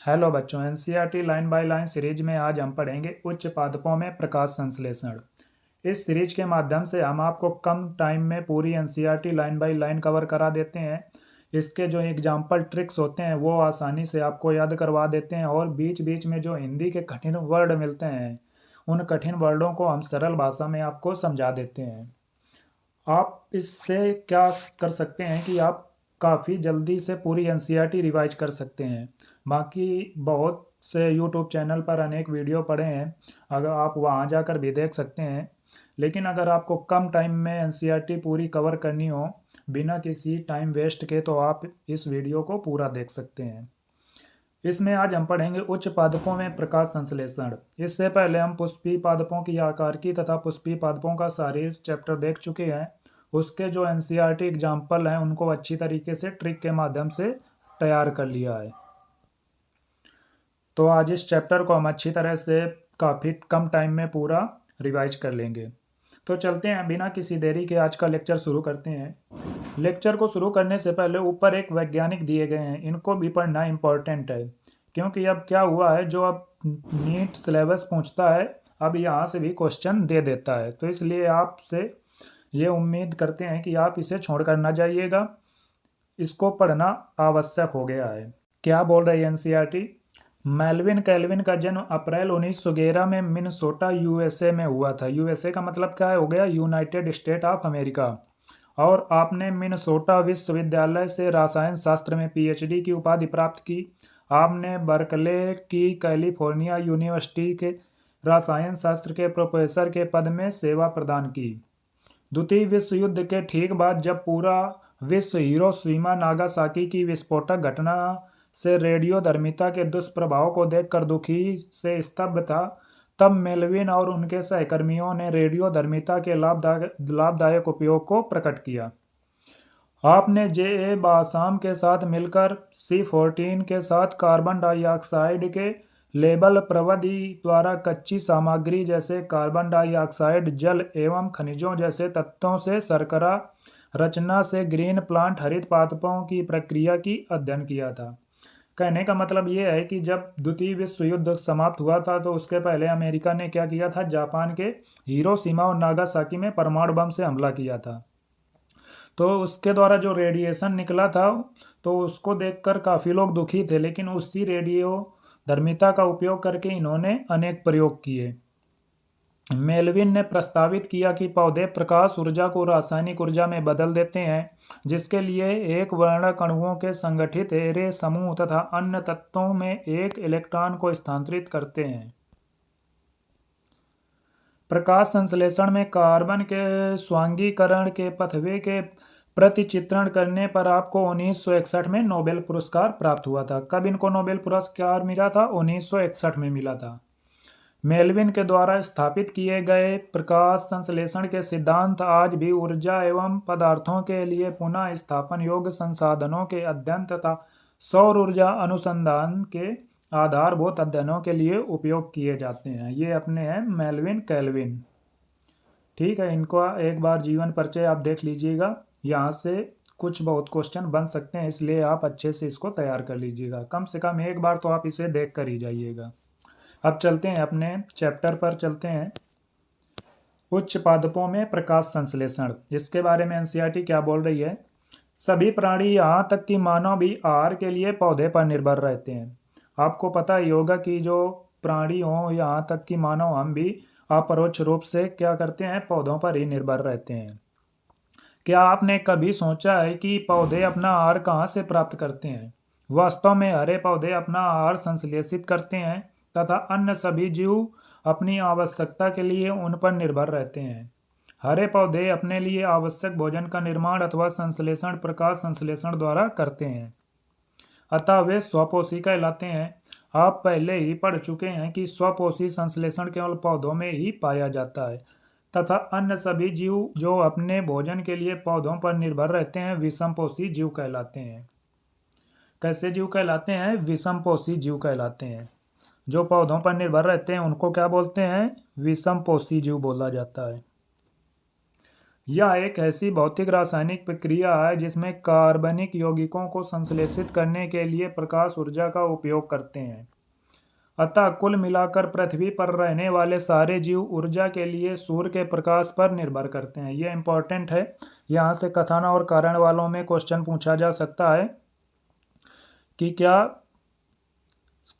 Hello बच्चों, NCERT line by line series में आज हम पढ़ेंगे उच्च पादपों में प्रकाश संश्लेषण। इस सीरीज के माध्यम से हम आपको कम टाइम में पूरी NCERT line by line cover करा देते हैं। इसके जो एग्जाम्पल ट्रिक्स होते हैं वो आसानी से आपको याद करवा देते हैं और बीच बीच में जो हिंदी के कठिन वर्ड मिलते हैं उन कठिन वर्डों को हम सरल भाषा में आपको समझा देते हैं। आप इससे क्या कर सकते हैं कि आप काफ़ी जल्दी से पूरी एनसीईआरटी रिवाइज कर सकते हैं। बाकी बहुत से यूट्यूब चैनल पर अनेक वीडियो पड़े हैं, अगर आप वहां जाकर भी देख सकते हैं। लेकिन अगर आपको कम टाइम में एनसीईआरटी पूरी कवर करनी हो बिना किसी टाइम वेस्ट के, तो आप इस वीडियो को पूरा देख सकते हैं। इसमें आज हम पढ़ेंगे उच्च पादपों में प्रकाश संश्लेषण। इससे पहले हम पुष्पीय पादपों की आकारिकी तथा पुष्पीय पादपों का शारीर चैप्टर देख चुके हैं। उसके जो एनसीईआरटी एग्जाम्पल हैं उनको अच्छी तरीके से ट्रिक के माध्यम से तैयार कर लिया है। तो आज इस चैप्टर को हम अच्छी तरह से काफ़ी कम टाइम में पूरा रिवाइज कर लेंगे। तो चलते हैं, बिना किसी देरी के आज का लेक्चर शुरू करते हैं। लेक्चर को शुरू करने से पहले ऊपर एक वैज्ञानिक दिए गए हैं, इनको भी पढ़ना इम्पोर्टेंट है। क्योंकि अब क्या हुआ है, जो अब नीट सिलेबस पूछता है अब यहाँ से भी क्वेश्चन दे देता है, तो इसलिए आपसे ये उम्मीद करते हैं कि आप इसे छोड़कर ना जाइएगा। इसको पढ़ना आवश्यक हो गया है। क्या बोल रही है एनसीईआरटी? मेल्विन कैल्विन का जन्म अप्रैल 1911 में मिनेसोटा यूएसए में हुआ था। यूएसए का मतलब क्या हो गया? United state of America. और आपने मिनेसोटा विश्वविद्यालय से रसायन शास्त्र में पीएचडी की उपाधि प्राप्त की। आपने बर्कले की कैलिफोर्निया यूनिवर्सिटी के रसायन शास्त्र के प्रोफेसर के पद में सेवा प्रदान की। द्वितीय विश्व युद्ध के ठीक बाद जब पूरा विश्व हिरोशिमा नागासाकी की विस्फोटक घटना से रेडियोधर्मिता के दुष्प्रभाव को देखकर दुखी से स्तब्ध था, तब मेल्विन और उनके सहकर्मियों ने रेडियोधर्मिता के लाभदायक उपयोग को प्रकट किया। आपने जे बासाम के साथ मिलकर C14 के साथ कार्बन डाइऑक्साइड के लेबल प्रविधि द्वारा कच्ची सामग्री जैसे कार्बन डाइऑक्साइड, जल एवं खनिजों जैसे तत्वों से शर्करा रचना से ग्रीन प्लांट हरित पादपों की प्रक्रिया की अध्ययन किया था। कहने का मतलब ये है कि जब द्वितीय विश्व युद्ध समाप्त हुआ था तो उसके पहले अमेरिका ने क्या किया था, जापान के हिरोशिमा और नागासाकी में परमाणु बम से हमला किया था। तो उसके द्वारा जो रेडिएशन निकला था तो उसको देखकर काफ़ी लोग दुखी थे, लेकिन उसी रेडियो धर्मिता का उपयोग करके इन्होंने अनेक प्रयोग किए। मेल्विन ने प्रस्तावित किया कि पौधे प्रकाश ऊर्जा को रासायनिक ऊर्जा में बदल देते हैं, जिसके लिए एक वर्णक अणुओं के संगठित एरे समूह तथा अन्य तत्वों में एक इलेक्ट्रॉन को स्थानांतरित करते हैं। प्रकाश संश्लेषण में कार्बन के स्वांगीकरण के पथवे के प्रतिचित्रण करने पर आपको 1961 में नोबेल पुरस्कार प्राप्त हुआ था। कब इनको नोबेल पुरस्कार मिला था? 1961 में मिला था। मेल्विन के द्वारा स्थापित किए गए प्रकाश संश्लेषण के सिद्धांत आज भी ऊर्जा एवं पदार्थों के लिए पुनः स्थापन योग्य संसाधनों के अध्ययन तथा सौर ऊर्जा अनुसंधान के आधारभूत अध्ययनों के लिए उपयोग किए जाते हैं। ये अपने हैं मेल्विन कैल्विन। ठीक है, इनको एक बार जीवन परिचय आप देख लीजिएगा, यहाँ से कुछ बहुत क्वेश्चन बन सकते हैं, इसलिए आप अच्छे से इसको तैयार कर लीजिएगा। कम से कम एक बार तो आप इसे देख कर ही जाइएगा। अब चलते हैं अपने चैप्टर पर चलते हैं। उच्च पादपों में प्रकाश संश्लेषण, इसके बारे में एनसीईआरटी क्या बोल रही है? सभी प्राणी यहाँ तक कि मानव भी आहार के लिए पौधे पर निर्भर रहते हैं। आपको पता ही होगा कि जो प्राणी हों, यहाँ तक कि मानव हम भी अपरोक्ष रूप से क्या करते हैं, पौधों पर ही निर्भर रहते हैं। क्या आपने कभी सोचा है कि पौधे अपना आहार कहाँ से प्राप्त करते हैं? वास्तव में हरे पौधे अपना आहार संश्लेषित करते हैं तथा अन्य सभी जीव अपनी आवश्यकता के लिए उन पर निर्भर रहते हैं। हरे पौधे अपने लिए आवश्यक भोजन का निर्माण अथवा संश्लेषण प्रकाश संश्लेषण द्वारा करते हैं, अतः वे स्वपोषी कहलाते हैं। आप पहले ही पढ़ चुके हैं कि स्वपोषी संश्लेषण केवल पौधों में ही पाया जाता है तथा अन्य सभी जीव जो अपने भोजन के लिए पौधों पर निर्भर रहते हैं विषमपोषी जीव कहलाते हैं। कैसे जीव कहलाते हैं? विषमपोषी जीव कहलाते हैं। जो पौधों पर निर्भर रहते हैं उनको क्या बोलते हैं? विषमपोषी जीव बोला जाता है। यह एक ऐसी भौतिक रासायनिक प्रक्रिया है जिसमें कार्बनिक यौगिकों को संश्लेषित करने के लिए प्रकाश ऊर्जा का उपयोग करते हैं। अतः कुल मिलाकर पृथ्वी पर रहने वाले सारे जीव ऊर्जा के लिए सूर्य के प्रकाश पर निर्भर करते हैं। ये इंपॉर्टेंट है, यहाँ से कथन और कारण वालों में क्वेश्चन पूछा जा सकता है कि क्या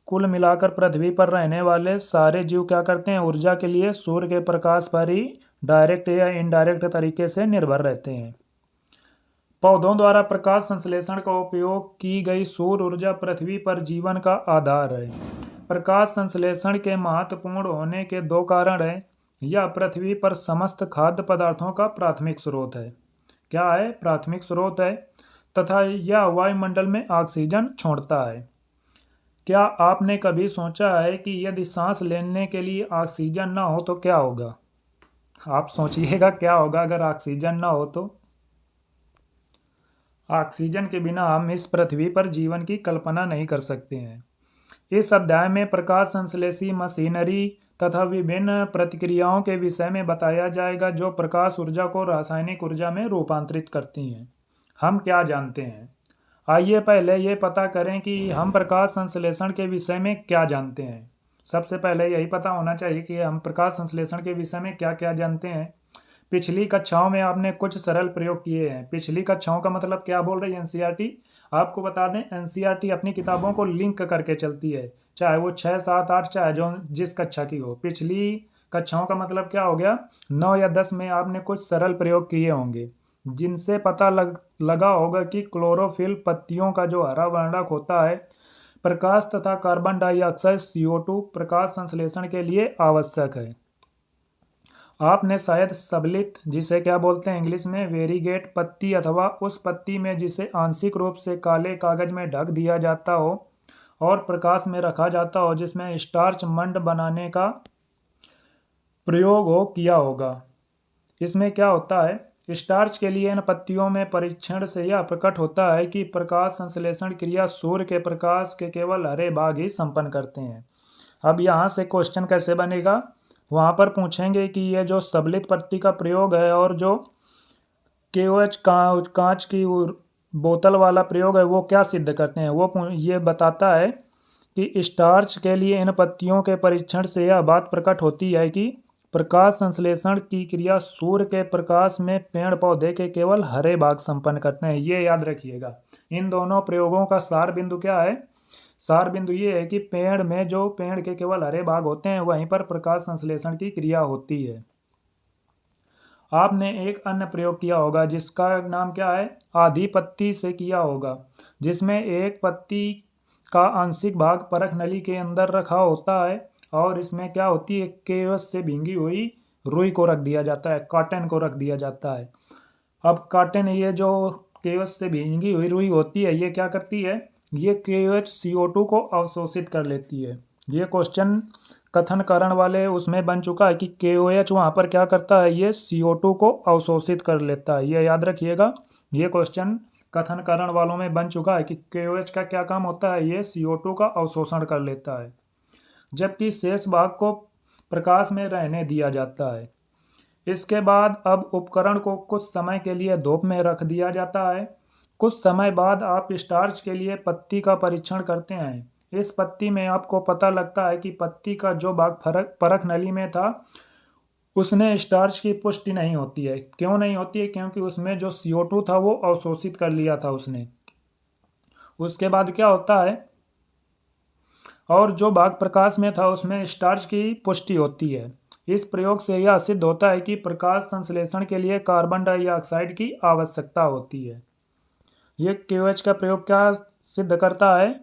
कुल मिलाकर पृथ्वी पर रहने वाले सारे जीव क्या करते हैं, ऊर्जा के लिए सूर्य के प्रकाश पर ही डायरेक्ट या इनडायरेक्ट तरीके से निर्भर रहते हैं। पौधों द्वारा प्रकाश संश्लेषण का उपयोग की गई सौर ऊर्जा पृथ्वी पर जीवन का आधार है। प्रकाश संश्लेषण के महत्वपूर्ण होने के दो कारण हैं। यह पृथ्वी पर समस्त खाद्य पदार्थों का प्राथमिक स्रोत है। क्या है? प्राथमिक स्रोत है। तथा यह वायुमंडल में ऑक्सीजन छोड़ता है। क्या आपने कभी सोचा है कि यदि सांस लेने के लिए ऑक्सीजन ना हो तो क्या होगा? आप सोचिएगा क्या होगा अगर ऑक्सीजन ना हो तो। ऑक्सीजन के बिना हम इस पृथ्वी पर जीवन की कल्पना नहीं कर सकते हैं। इस अध्याय में प्रकाश संश्लेषी मशीनरी तथा विभिन्न प्रतिक्रियाओं के विषय में बताया जाएगा जो प्रकाश ऊर्जा को रासायनिक ऊर्जा में रूपांतरित करती हैं। हम क्या जानते हैं? आइए पहले ये पता करें कि हम प्रकाश संश्लेषण के विषय में क्या जानते हैं। सबसे पहले यही पता होना चाहिए कि हम प्रकाश संश्लेषण के विषय में क्या क्या जानते हैं। पिछली कक्षाओं में आपने कुछ सरल प्रयोग किए हैं। पिछली कक्षाओं का मतलब क्या बोल रही है एनसीईआरटी? आपको बता दें, एनसीईआरटी अपनी किताबों को लिंक करके चलती है, चाहे वो 6, 7, 8 चाहे जो जिस कक्षा की हो। पिछली कक्षाओं का मतलब क्या हो गया? 9 या 10 में आपने कुछ सरल प्रयोग किए होंगे जिनसे पता लगा होगा कि क्लोरोफिल पत्तियों का जो हरा वर्णक होता है, प्रकाश तथा कार्बन डाइऑक्साइड CO2 प्रकाश संश्लेषण के लिए आवश्यक है। आपने शायद सबलित, जिसे क्या बोलते हैं इंग्लिश में वेरीगेट पत्ती, अथवा उस पत्ती में जिसे आंशिक रूप से काले कागज में ढक दिया जाता हो और प्रकाश में रखा जाता हो, जिसमें स्टार्च मंड बनाने का प्रयोग हो किया होगा। इसमें क्या होता है? स्टार्च के लिए इन पत्तियों में परीक्षण से यह प्रकट होता है कि प्रकाश संश्लेषण क्रिया सूर्य के प्रकाश के केवल हरे भाग ही संपन्न करते हैं। अब यहाँ से क्वेश्चन कैसे बनेगा? वहाँ पर पूछेंगे कि ये जो सबलित पत्ती का प्रयोग है और जो KOH कांच की बोतल वाला प्रयोग है वो क्या सिद्ध करते हैं। वो ये बताता है कि स्टार्च के लिए इन पत्तियों के परीक्षण से यह बात प्रकट होती है कि प्रकाश संश्लेषण की क्रिया सूर्य के प्रकाश में पेड़ पौधे के केवल हरे भाग संपन्न करते हैं। ये याद रखिएगा। इन दोनों प्रयोगों का सार बिंदु क्या है? सार बिंदु ये है कि पेड़ में जो पेड़ के केवल हरे भाग होते हैं वहीं पर प्रकाश संश्लेषण की क्रिया होती है। आपने एक अन्य प्रयोग किया होगा जिसका नाम क्या है? आधी पत्ती से किया होगा, जिसमें एक पत्ती का आंशिक भाग परख नली के अंदर रखा होता है और इसमें क्या होती है, KOH से भींगी हुई रुई को रख दिया जाता है, कॉटन को रख दिया जाता है। अब कॉटन, ये जो KOH से भींगी हुई रुई होती है, ये क्या करती है? ये KOH CO2 को अवशोषित कर लेती है। ये क्वेश्चन कथन कारण वाले उसमें बन चुका है कि KOH वहाँ पर क्या करता है? ये CO2 को अवशोषित कर लेता है। ये याद रखिएगा। ये क्वेश्चन कथन कारण वालों में बन चुका है कि KOH का क्या काम होता है? ये CO2 का अवशोषण कर लेता है, जबकि शेष भाग को प्रकाश में रहने दिया जाता है। इसके बाद अब उपकरण को कुछ समय के लिए धूप में रख दिया जाता है। कुछ समय बाद आप स्टार्च के लिए पत्ती का परीक्षण करते हैं। इस पत्ती में आपको पता लगता है कि पत्ती का जो भाग परख नली में था उसने स्टार्च की पुष्टि नहीं होती है। क्यों नहीं होती है? क्योंकि उसमें जो CO2 था वो अवशोषित कर लिया था उसने। उसके बाद क्या होता है? और जो भाग प्रकाश में था उसमें स्टार्च की पुष्टि होती है। इस प्रयोग से यह सिद्ध होता है कि प्रकाश संश्लेषण के लिए कार्बन डाइऑक्साइड की आवश्यकता होती है। ये KOH का प्रयोग क्या सिद्ध करता है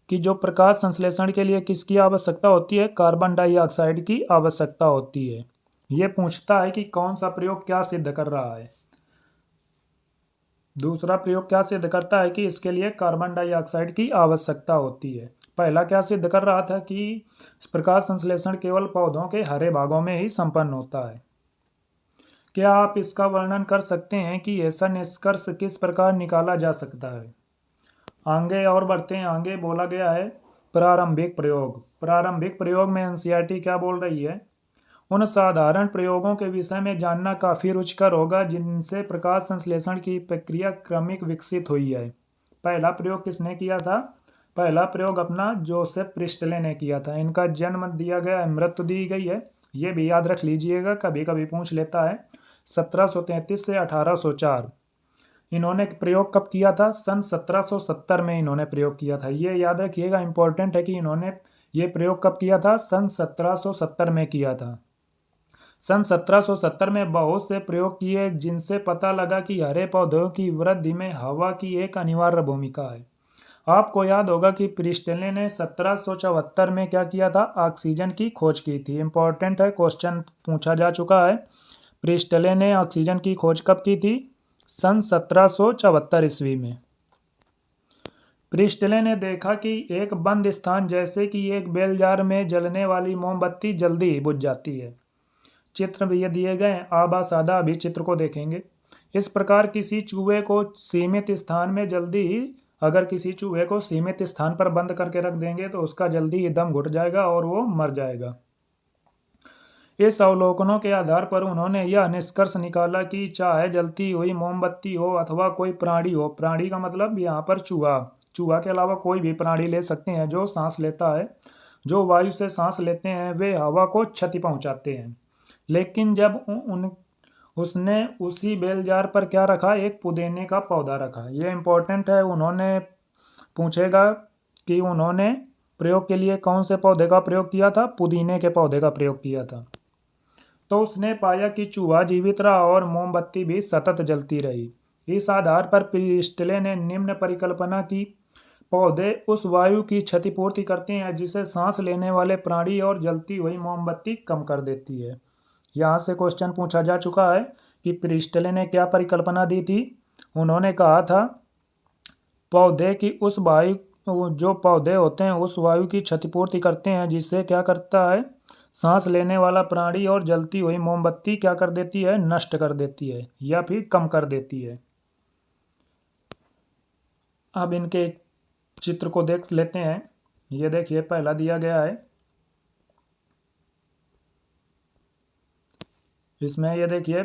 कि जो प्रकाश संश्लेषण के लिए किसकी आवश्यकता होती है? कार्बन डाइऑक्साइड की आवश्यकता होती है। ये पूछता है कि कौन सा प्रयोग क्या सिद्ध कर रहा है। दूसरा प्रयोग क्या सिद्ध करता है कि इसके लिए कार्बन डाइऑक्साइड की आवश्यकता होती है। पहला क्या सिद्ध कर रहा था कि प्रकाश संश्लेषण केवल पौधों के हरे भागों में ही संपन्न होता है। क्या आप इसका वर्णन कर सकते हैं कि ऐसा निष्कर्ष किस प्रकार निकाला जा सकता है? आगे और बढ़ते हैं। आगे बोला गया है प्रारंभिक प्रयोग। प्रारंभिक प्रयोग में एनसीईआरटी क्या बोल रही है? उन साधारण प्रयोगों के विषय में जानना काफ़ी रुचिकर होगा जिनसे प्रकाश संश्लेषण की प्रक्रिया क्रमिक विकसित हुई है। पहला प्रयोग किसने किया था? पहला प्रयोग अपना जोसेफ प्रिस्टले ने किया था। इनका जन्म दिया गया है, मृत्यु दी गई है, ये भी याद रख लीजिएगा, कभी कभी पूछ लेता है। 1733 से 1804। इन्होंने प्रयोग कब किया था? सन 1770 में इन्होंने प्रयोग किया था। ये याद रखिएगा, इंपॉर्टेंट है कि इन्होंने ये प्रयोग कब किया था? सन 1770 में किया था। सन 1770 में बहुत से प्रयोग किए जिनसे पता लगा कि हरे पौधों की वृद्धि में हवा की एक अनिवार्य भूमिका है। आपको याद होगा कि प्रिस्टले ने 1774 में क्या किया था? ऑक्सीजन की खोज की थी। इंपॉर्टेंट है, क्वेश्चन पूछा जा चुका है। प्रिस्टले ने ऑक्सीजन की खोज कब की थी? सन 1774 ईस्वी में। प्रिस्टले ने देखा कि एक बंद स्थान जैसे कि एक बेल जार में जलने वाली मोमबत्ती जल्दी ही बुझ जाती है। चित्र भी ये दिए गए हैं, आबा सादा अभी चित्र को देखेंगे। इस प्रकार किसी चूहे को सीमित स्थान में जल्दी ही, अगर किसी चूहे को सीमित स्थान पर बंद करके रख देंगे तो उसका जल्दी ही दम घुट जाएगा और वो मर जाएगा। इस अवलोकनों के आधार पर उन्होंने यह निष्कर्ष निकाला कि चाहे जलती हुई मोमबत्ती हो अथवा कोई प्राणी हो, प्राणी का मतलब यहाँ पर चूहा, चूहा के अलावा कोई भी प्राणी ले सकते हैं जो सांस लेता है, जो वायु से सांस लेते हैं, वे हवा को क्षति पहुंचाते हैं। लेकिन जब उसने उसी बेल जार पर क्या रखा? एक पुदीने का पौधा रखा। ये इंपॉर्टेंट है, उन्होंने पूछेगा कि उन्होंने प्रयोग के लिए कौन से पौधे का प्रयोग किया था? पुदीने के पौधे का प्रयोग किया था। तो उसने पाया कि चूहा जीवित रहा और मोमबत्ती भी सतत जलती रही। इस आधार पर प्रिस्टले ने निम्न परिकल्पना की, पौधे उस वायु की क्षतिपूर्ति करते हैं जिसे सांस लेने वाले प्राणी और जलती हुई मोमबत्ती कम कर देती है। यहाँ से क्वेश्चन पूछा जा चुका है कि प्रिस्टले ने क्या परिकल्पना दी थी? उन्होंने कहा था पौधे की उस वायु, जो पौधे होते हैं उस वायु की क्षतिपूर्ति करते हैं जिससे क्या करता है? सांस लेने वाला प्राणी और जलती हुई मोमबत्ती क्या कर देती है? नष्ट कर देती है या फिर कम कर देती है। अब इनके चित्र को देख लेते हैं। ये देखिए, पहला दिया गया है, इसमें ये देखिए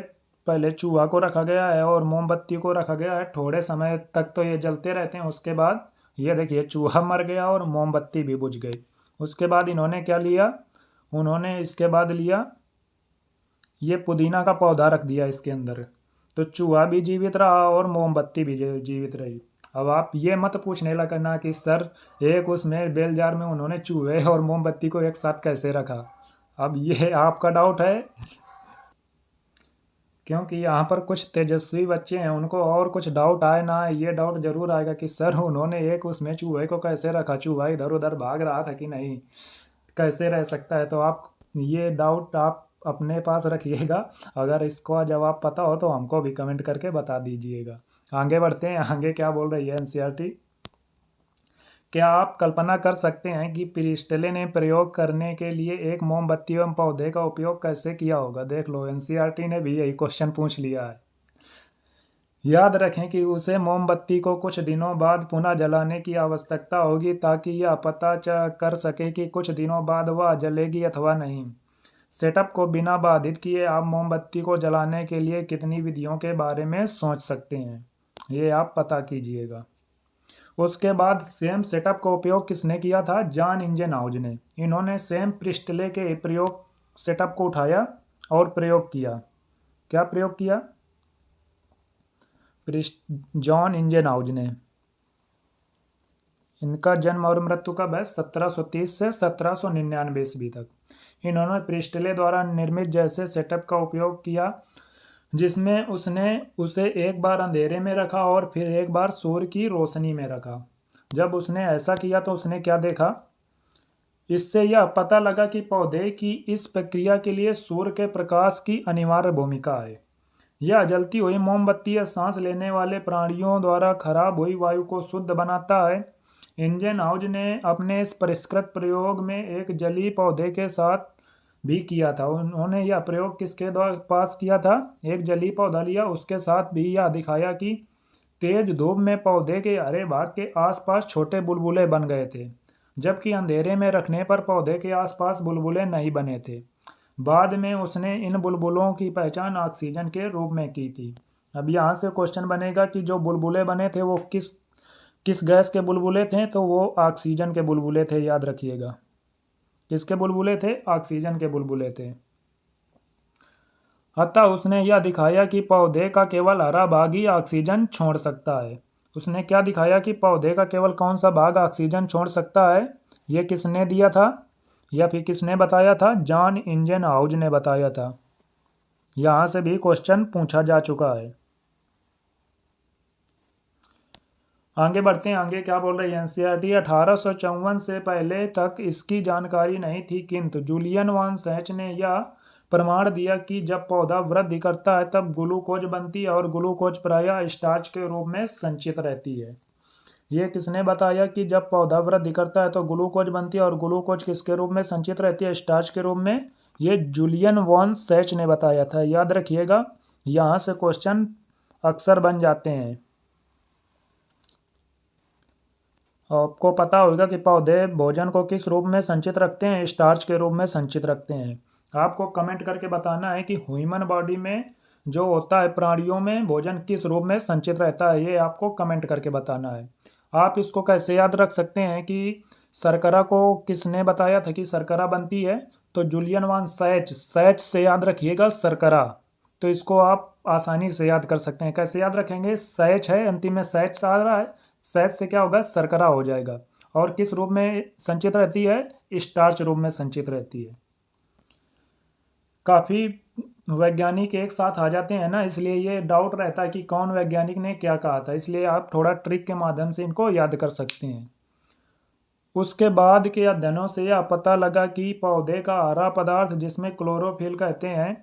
पहले चूहा को रखा गया है और मोमबत्ती को रखा गया है। थोड़े समय तक तो ये जलते रहते हैं, उसके बाद ये देखिए चूहा मर गया और मोमबत्ती भी बुझ गई। उसके बाद इन्होंने क्या लिया? उन्होंने इसके बाद लिया ये पुदीना का पौधा रख दिया इसके अंदर, तो चूहा भी जीवित रहा और मोमबत्ती भी जीवित रही। अब आप ये मत पूछने लगना कि सर एक उसमें बेल जार में उन्होंने चूहे और मोमबत्ती को एक साथ कैसे रखा। अब ये आपका डाउट है, क्योंकि यहाँ पर कुछ तेजस्वी बच्चे हैं, उनको और कुछ डाउट आए ना आए, ये डाउट जरूर आएगा कि सर उन्होंने एक उसमें चूहे को कैसे रखा, चूहा इधर उधर भाग रहा था कि नहीं, कैसे रह सकता है। तो आप ये डाउट आप अपने पास रखिएगा, अगर इसको जवाब पता हो तो हमको भी कमेंट करके बता दीजिएगा। आगे बढ़ते हैं, आगे क्या बोल रही है एनसीईआरटी। क्या आप कल्पना कर सकते हैं कि प्रिस्टले ने प्रयोग करने के लिए एक मोमबत्ती एवं पौधे का उपयोग कैसे किया होगा? देख लो, एनसीईआरटी ने भी यही क्वेश्चन पूछ लिया है। याद रखें कि उसे मोमबत्ती को कुछ दिनों बाद पुनः जलाने की आवश्यकता होगी ताकि यह पता कर सके कि कुछ दिनों बाद वह जलेगी अथवा नहीं। सेटअप को बिना बाधित किए आप मोमबत्ती को जलाने के लिए कितनी विधियों के बारे में सोच सकते हैं, ये आप पता कीजिएगा। उसके बाद सेम सेटअप का उपयोग किसने किया था? जॉन इंजनहाउस ने। इन्होंने सेम प्रिस्टले के प्रयोग सेटअप को उठाया और प्रयोग किया। क्या प्रयोग किया? जॉन इंजनहाउस ने। इनका जन्म और मृत्यु कब है? 1730 से 1799 ईस्वी तक। इन्होंने प्रिस्टले द्वारा निर्मित जैसे सेटअप का उपयोग किया जिसमें उसने उसे एक बार अंधेरे में रखा और फिर एक बार सूर्य की रोशनी में रखा। जब उसने ऐसा किया तो उसने क्या देखा? इससे यह पता लगा कि पौधे की इस प्रक्रिया के लिए सूर्य के प्रकाश की अनिवार्य भूमिका है। यह जलती हुई मोमबत्ती या सांस लेने वाले प्राणियों द्वारा खराब हुई वायु को शुद्ध बनाता है। इंजनहाउस ने अपने इस परिष्कृत प्रयोग में एक जलीय पौधे के साथ भी किया था। उन्होंने यह प्रयोग किसके द्वारा पास किया था? एक जलीय पौधा लिया, उसके साथ भी यह दिखाया कि तेज धूप में पौधे के हरे भाग के आसपास छोटे बुलबुले बन गए थे, जबकि अंधेरे में रखने पर पौधे के आसपास बुलबुले नहीं बने थे। बाद में उसने इन बुलबुलों की पहचान ऑक्सीजन के रूप में की थी। अब यहाँ से क्वेश्चन बनेगा कि जो बुलबुले बने थे वो किस किस गैस के बुलबुले थे, तो वो ऑक्सीजन के बुलबुले थे, याद रखिएगा। किसके बुलबुले थे? ऑक्सीजन के बुलबुले थे। अतः उसने यह दिखाया कि पौधे का केवल हरा भाग ही ऑक्सीजन छोड़ सकता है। उसने क्या दिखाया कि पौधे का केवल कौन सा भाग ऑक्सीजन छोड़ सकता है? यह किसने दिया था या फिर किसने बताया था? जॉन इंजनहाउस ने बताया था। यहाँ से भी क्वेश्चन पूछा जा चुका है। आगे बढ़ते हैं। आगे क्या बोल रही है एनसीईआरटी? 1854 से पहले तक इसकी जानकारी नहीं थी, किंतु जूलियन वॉन सैच ने यह प्रमाण दिया कि जब पौधा वृद्धि करता है तब ग्लूकोज बनती है और ग्लूकोज प्रायः स्टार्च के रूप में संचित रहती है। ये किसने बताया कि जब पौधा वृद्धि करता है तो ग्लूकोज बनती है और ग्लूकोज किसके रूप में संचित रहती है? स्टार्च के रूप में। ये जूलियन वॉन सैच ने बताया था, याद रखिएगा। यहाँ से क्वेश्चन अक्सर बन जाते हैं। आपको पता होगा कि पौधे भोजन को किस रूप में संचित रखते हैं? स्टार्च के रूप में संचित रखते हैं। आपको कमेंट करके बताना है कि ह्यूमन बॉडी में जो होता है, प्राणियों में भोजन किस रूप में संचित रहता है, ये आपको कमेंट करके बताना है। आप इसको कैसे याद रख सकते हैं कि शर्करा को किसने बताया था कि शर्करा बनती है? तो जूलियन वॉन सैच, सैच से याद रखिएगा शर्करा। तो इसको आप आसानी से याद कर सकते हैं। कैसे याद रखेंगे? सैच है, अंतिम में सैच आ रहा है, सैच से क्या होगा? शर्करा हो जाएगा। और किस रूप में संचित रहती है? स्टार्च रूप में संचित रहती है। काफ़ी वैज्ञानिक एक साथ आ जाते हैं ना, इसलिए ये डाउट रहता है कि कौन वैज्ञानिक ने क्या कहा था, इसलिए आप थोड़ा ट्रिक के माध्यम से इनको याद कर सकते हैं। उसके बाद के अध्ययनों से यह पता लगा कि पौधे का हरा पदार्थ, जिसमें क्लोरोफिल कहते हैं,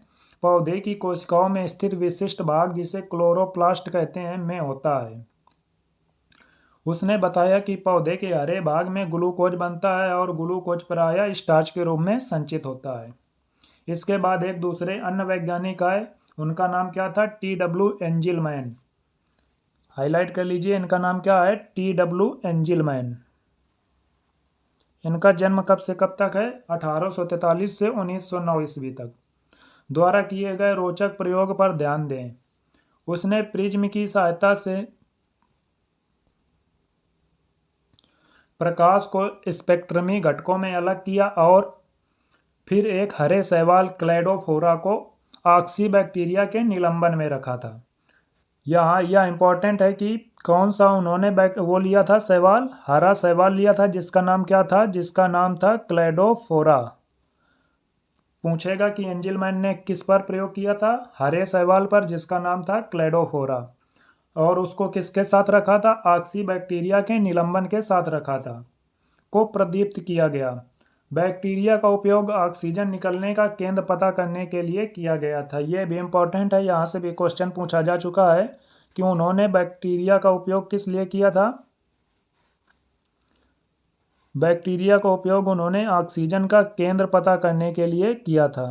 पौधे की कोशिकाओं में स्थित विशिष्ट भाग, जिसे क्लोरोप्लास्ट कहते हैं, में होता है। उसने बताया कि पौधे के हरे भाग में ग्लूकोज बनता है और ग्लूकोज प्रायः स्टार्च के रूप में संचित होता है। इसके बाद एक दूसरे अन्य वैज्ञानिक आए, उनका नाम क्या था? TW एंजिलमैन। हाईलाइट कर लीजिए, इनका नाम क्या है? TW एंजिलमैन। इनका जन्म कब से कब तक है? 1843 से 1909 ईस्वी तक। द्वारा किए गए रोचक प्रयोग पर ध्यान दें। उसने प्रिज्म की सहायता से प्रकाश को स्पेक्ट्रमी घटकों में अलग किया और फिर एक हरे शैवाल क्लैडोफोरा को ऑक्सी बैक्टीरिया के निलंबन में रखा था। यहाँ यह इंपॉर्टेंट है कि कौन सा उन्होंने वो लिया था शैवाल? हरा शैवाल लिया था, जिसका नाम क्या था? जिसका नाम था क्लैडोफोरा। पूछेगा कि एंजिलमैन ने किस पर प्रयोग किया था? हरे शैवाल पर, जिसका नाम था क्लैडोफोरा। और उसको किसके साथ रखा था? ऑक्सी बैक्टीरिया के निलंबन के साथ रखा था, को प्रदीप्त किया गया। बैक्टीरिया का उपयोग ऑक्सीजन निकलने का केंद्र पता करने के लिए किया गया था। यह भी इम्पोर्टेंट है, यहाँ से भी क्वेश्चन पूछा जा चुका है कि उन्होंने बैक्टीरिया का उपयोग किस लिए किया था? बैक्टीरिया का उपयोग उन्होंने ऑक्सीजन का केंद्र पता करने के लिए किया था।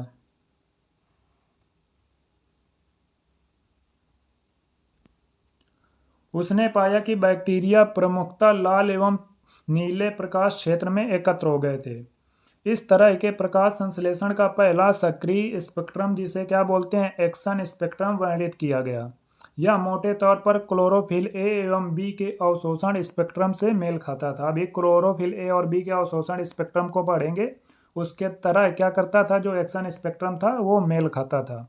उसने पाया कि बैक्टीरिया प्रमुखतः लाल एवं नीले प्रकाश क्षेत्र में एकत्र हो गए थे। इस तरह के प्रकाश संश्लेषण का पहला सक्रिय स्पेक्ट्रम, जिसे क्या बोलते हैं? एक्शन स्पेक्ट्रम, वर्णित किया गया। यह मोटे तौर पर क्लोरोफिल ए एवं बी के अवशोषण स्पेक्ट्रम से मेल खाता था। अभी क्लोरोफिल ए और बी के अवशोषण स्पेक्ट्रम को पढ़ेंगे। उसके तरह क्या करता था? जो एक्शन स्पेक्ट्रम था वो मेल खाता था।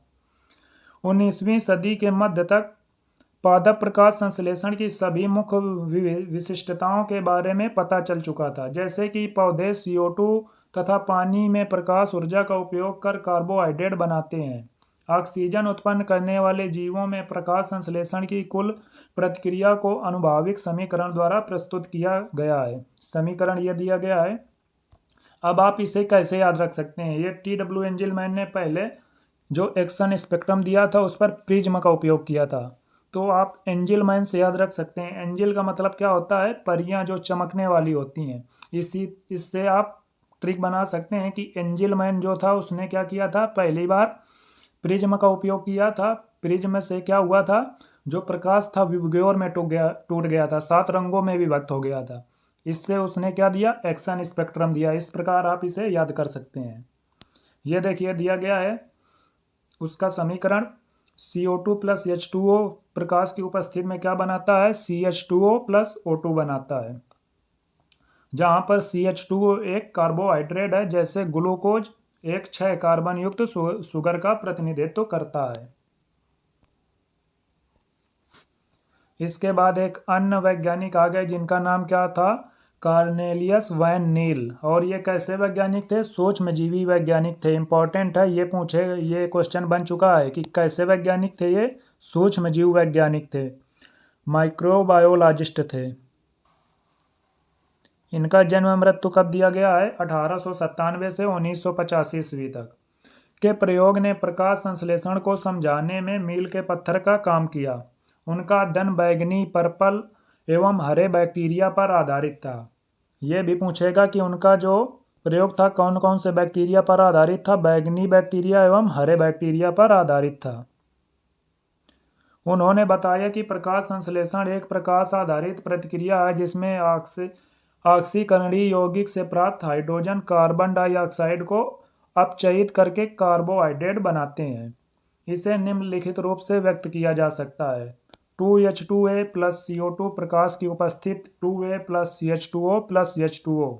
19वीं सदी के मध्य तक पादप प्रकाश संश्लेषण की सभी मुख्य विशिष्टताओं के बारे में पता चल चुका था, जैसे कि पौधे CO2 तथा पानी में प्रकाश ऊर्जा का उपयोग कर कार्बोहाइड्रेट बनाते हैं। ऑक्सीजन उत्पन्न करने वाले जीवों में प्रकाश संश्लेषण की कुल प्रतिक्रिया को आनुभविक समीकरण द्वारा प्रस्तुत किया गया है। समीकरण यह दिया गया है। अब आप इसे कैसे याद रख सकते हैं? ये TW एंजिलमैन ने पहले जो एक्शन स्पेक्ट्रम दिया था उस पर प्रिज्म का उपयोग किया था, तो आप एंजिलमैन से याद रख सकते हैं। एंजिल का मतलब क्या होता है? परियां जो चमकने वाली होती हैं। इससे आप ट्रिक बना सकते हैं कि एंजिलमैन जो था उसने क्या किया था? पहली बार प्रिज्म का उपयोग किया था। प्रिज्म से क्या हुआ था? जो प्रकाश था विबग्योर में टूट गया था, 7 रंगों में विभक्त हो गया था। इससे उसने क्या दिया? एक्शन स्पेक्ट्रम दिया। इस प्रकार आप इसे याद कर सकते हैं। ये देखिए दिया गया है उसका समीकरण CO2 प्लस H2O प्रकाश की उपस्थिति में क्या बनाता है, CH2O प्लस O2 बनाता है, जहाँ पर CH2O एक कार्बोहाइड्रेट है, जैसे ग्लूकोज एक 6 कार्बन युक्त शुगर का प्रतिनिधित्व करता है। इसके बाद एक अन्य वैज्ञानिक आ गए जिनका नाम क्या था, कार्नेलियस वैन नील। और ये कैसे वैज्ञानिक थे, सूक्ष्मजीवी वैज्ञानिक थे। इंपॉर्टेंट है, ये क्वेश्चन बन चुका है कि कैसे वैज्ञानिक थे, ये सूक्ष्मजीव वैज्ञानिक थे, माइक्रोबायोलॉजिस्ट थे। इनका जन्म मृत्यु कब दिया गया है, 1897 से 1985 ईस्वी तक। के प्रयोग ने प्रकाश संश्लेषण को समझाने में मील के पत्थर का काम किया। उनका अध्ययन बैंगनी, पर्पल एवं हरे बैक्टीरिया पर आधारित था। यह भी पूछेगा कि उनका जो प्रयोग था कौन कौन से बैक्टीरिया पर आधारित था, बैंगनी बैक्टीरिया एवं हरे बैक्टीरिया पर आधारित था। उन्होंने बताया कि प्रकाश संश्लेषण एक प्रकाश आधारित प्रतिक्रिया है जिसमें ऑक्सीकरणीय यौगिक से प्राप्त हाइड्रोजन कार्बन डाइऑक्साइड को अपचयित करके कार्बोहाइड्रेट बनाते हैं। इसे निम्नलिखित रूप से व्यक्त किया जा सकता है, 2H2A प्लस CO2 प्रकाश की उपस्थिति 2A plus CH2O plus H2O।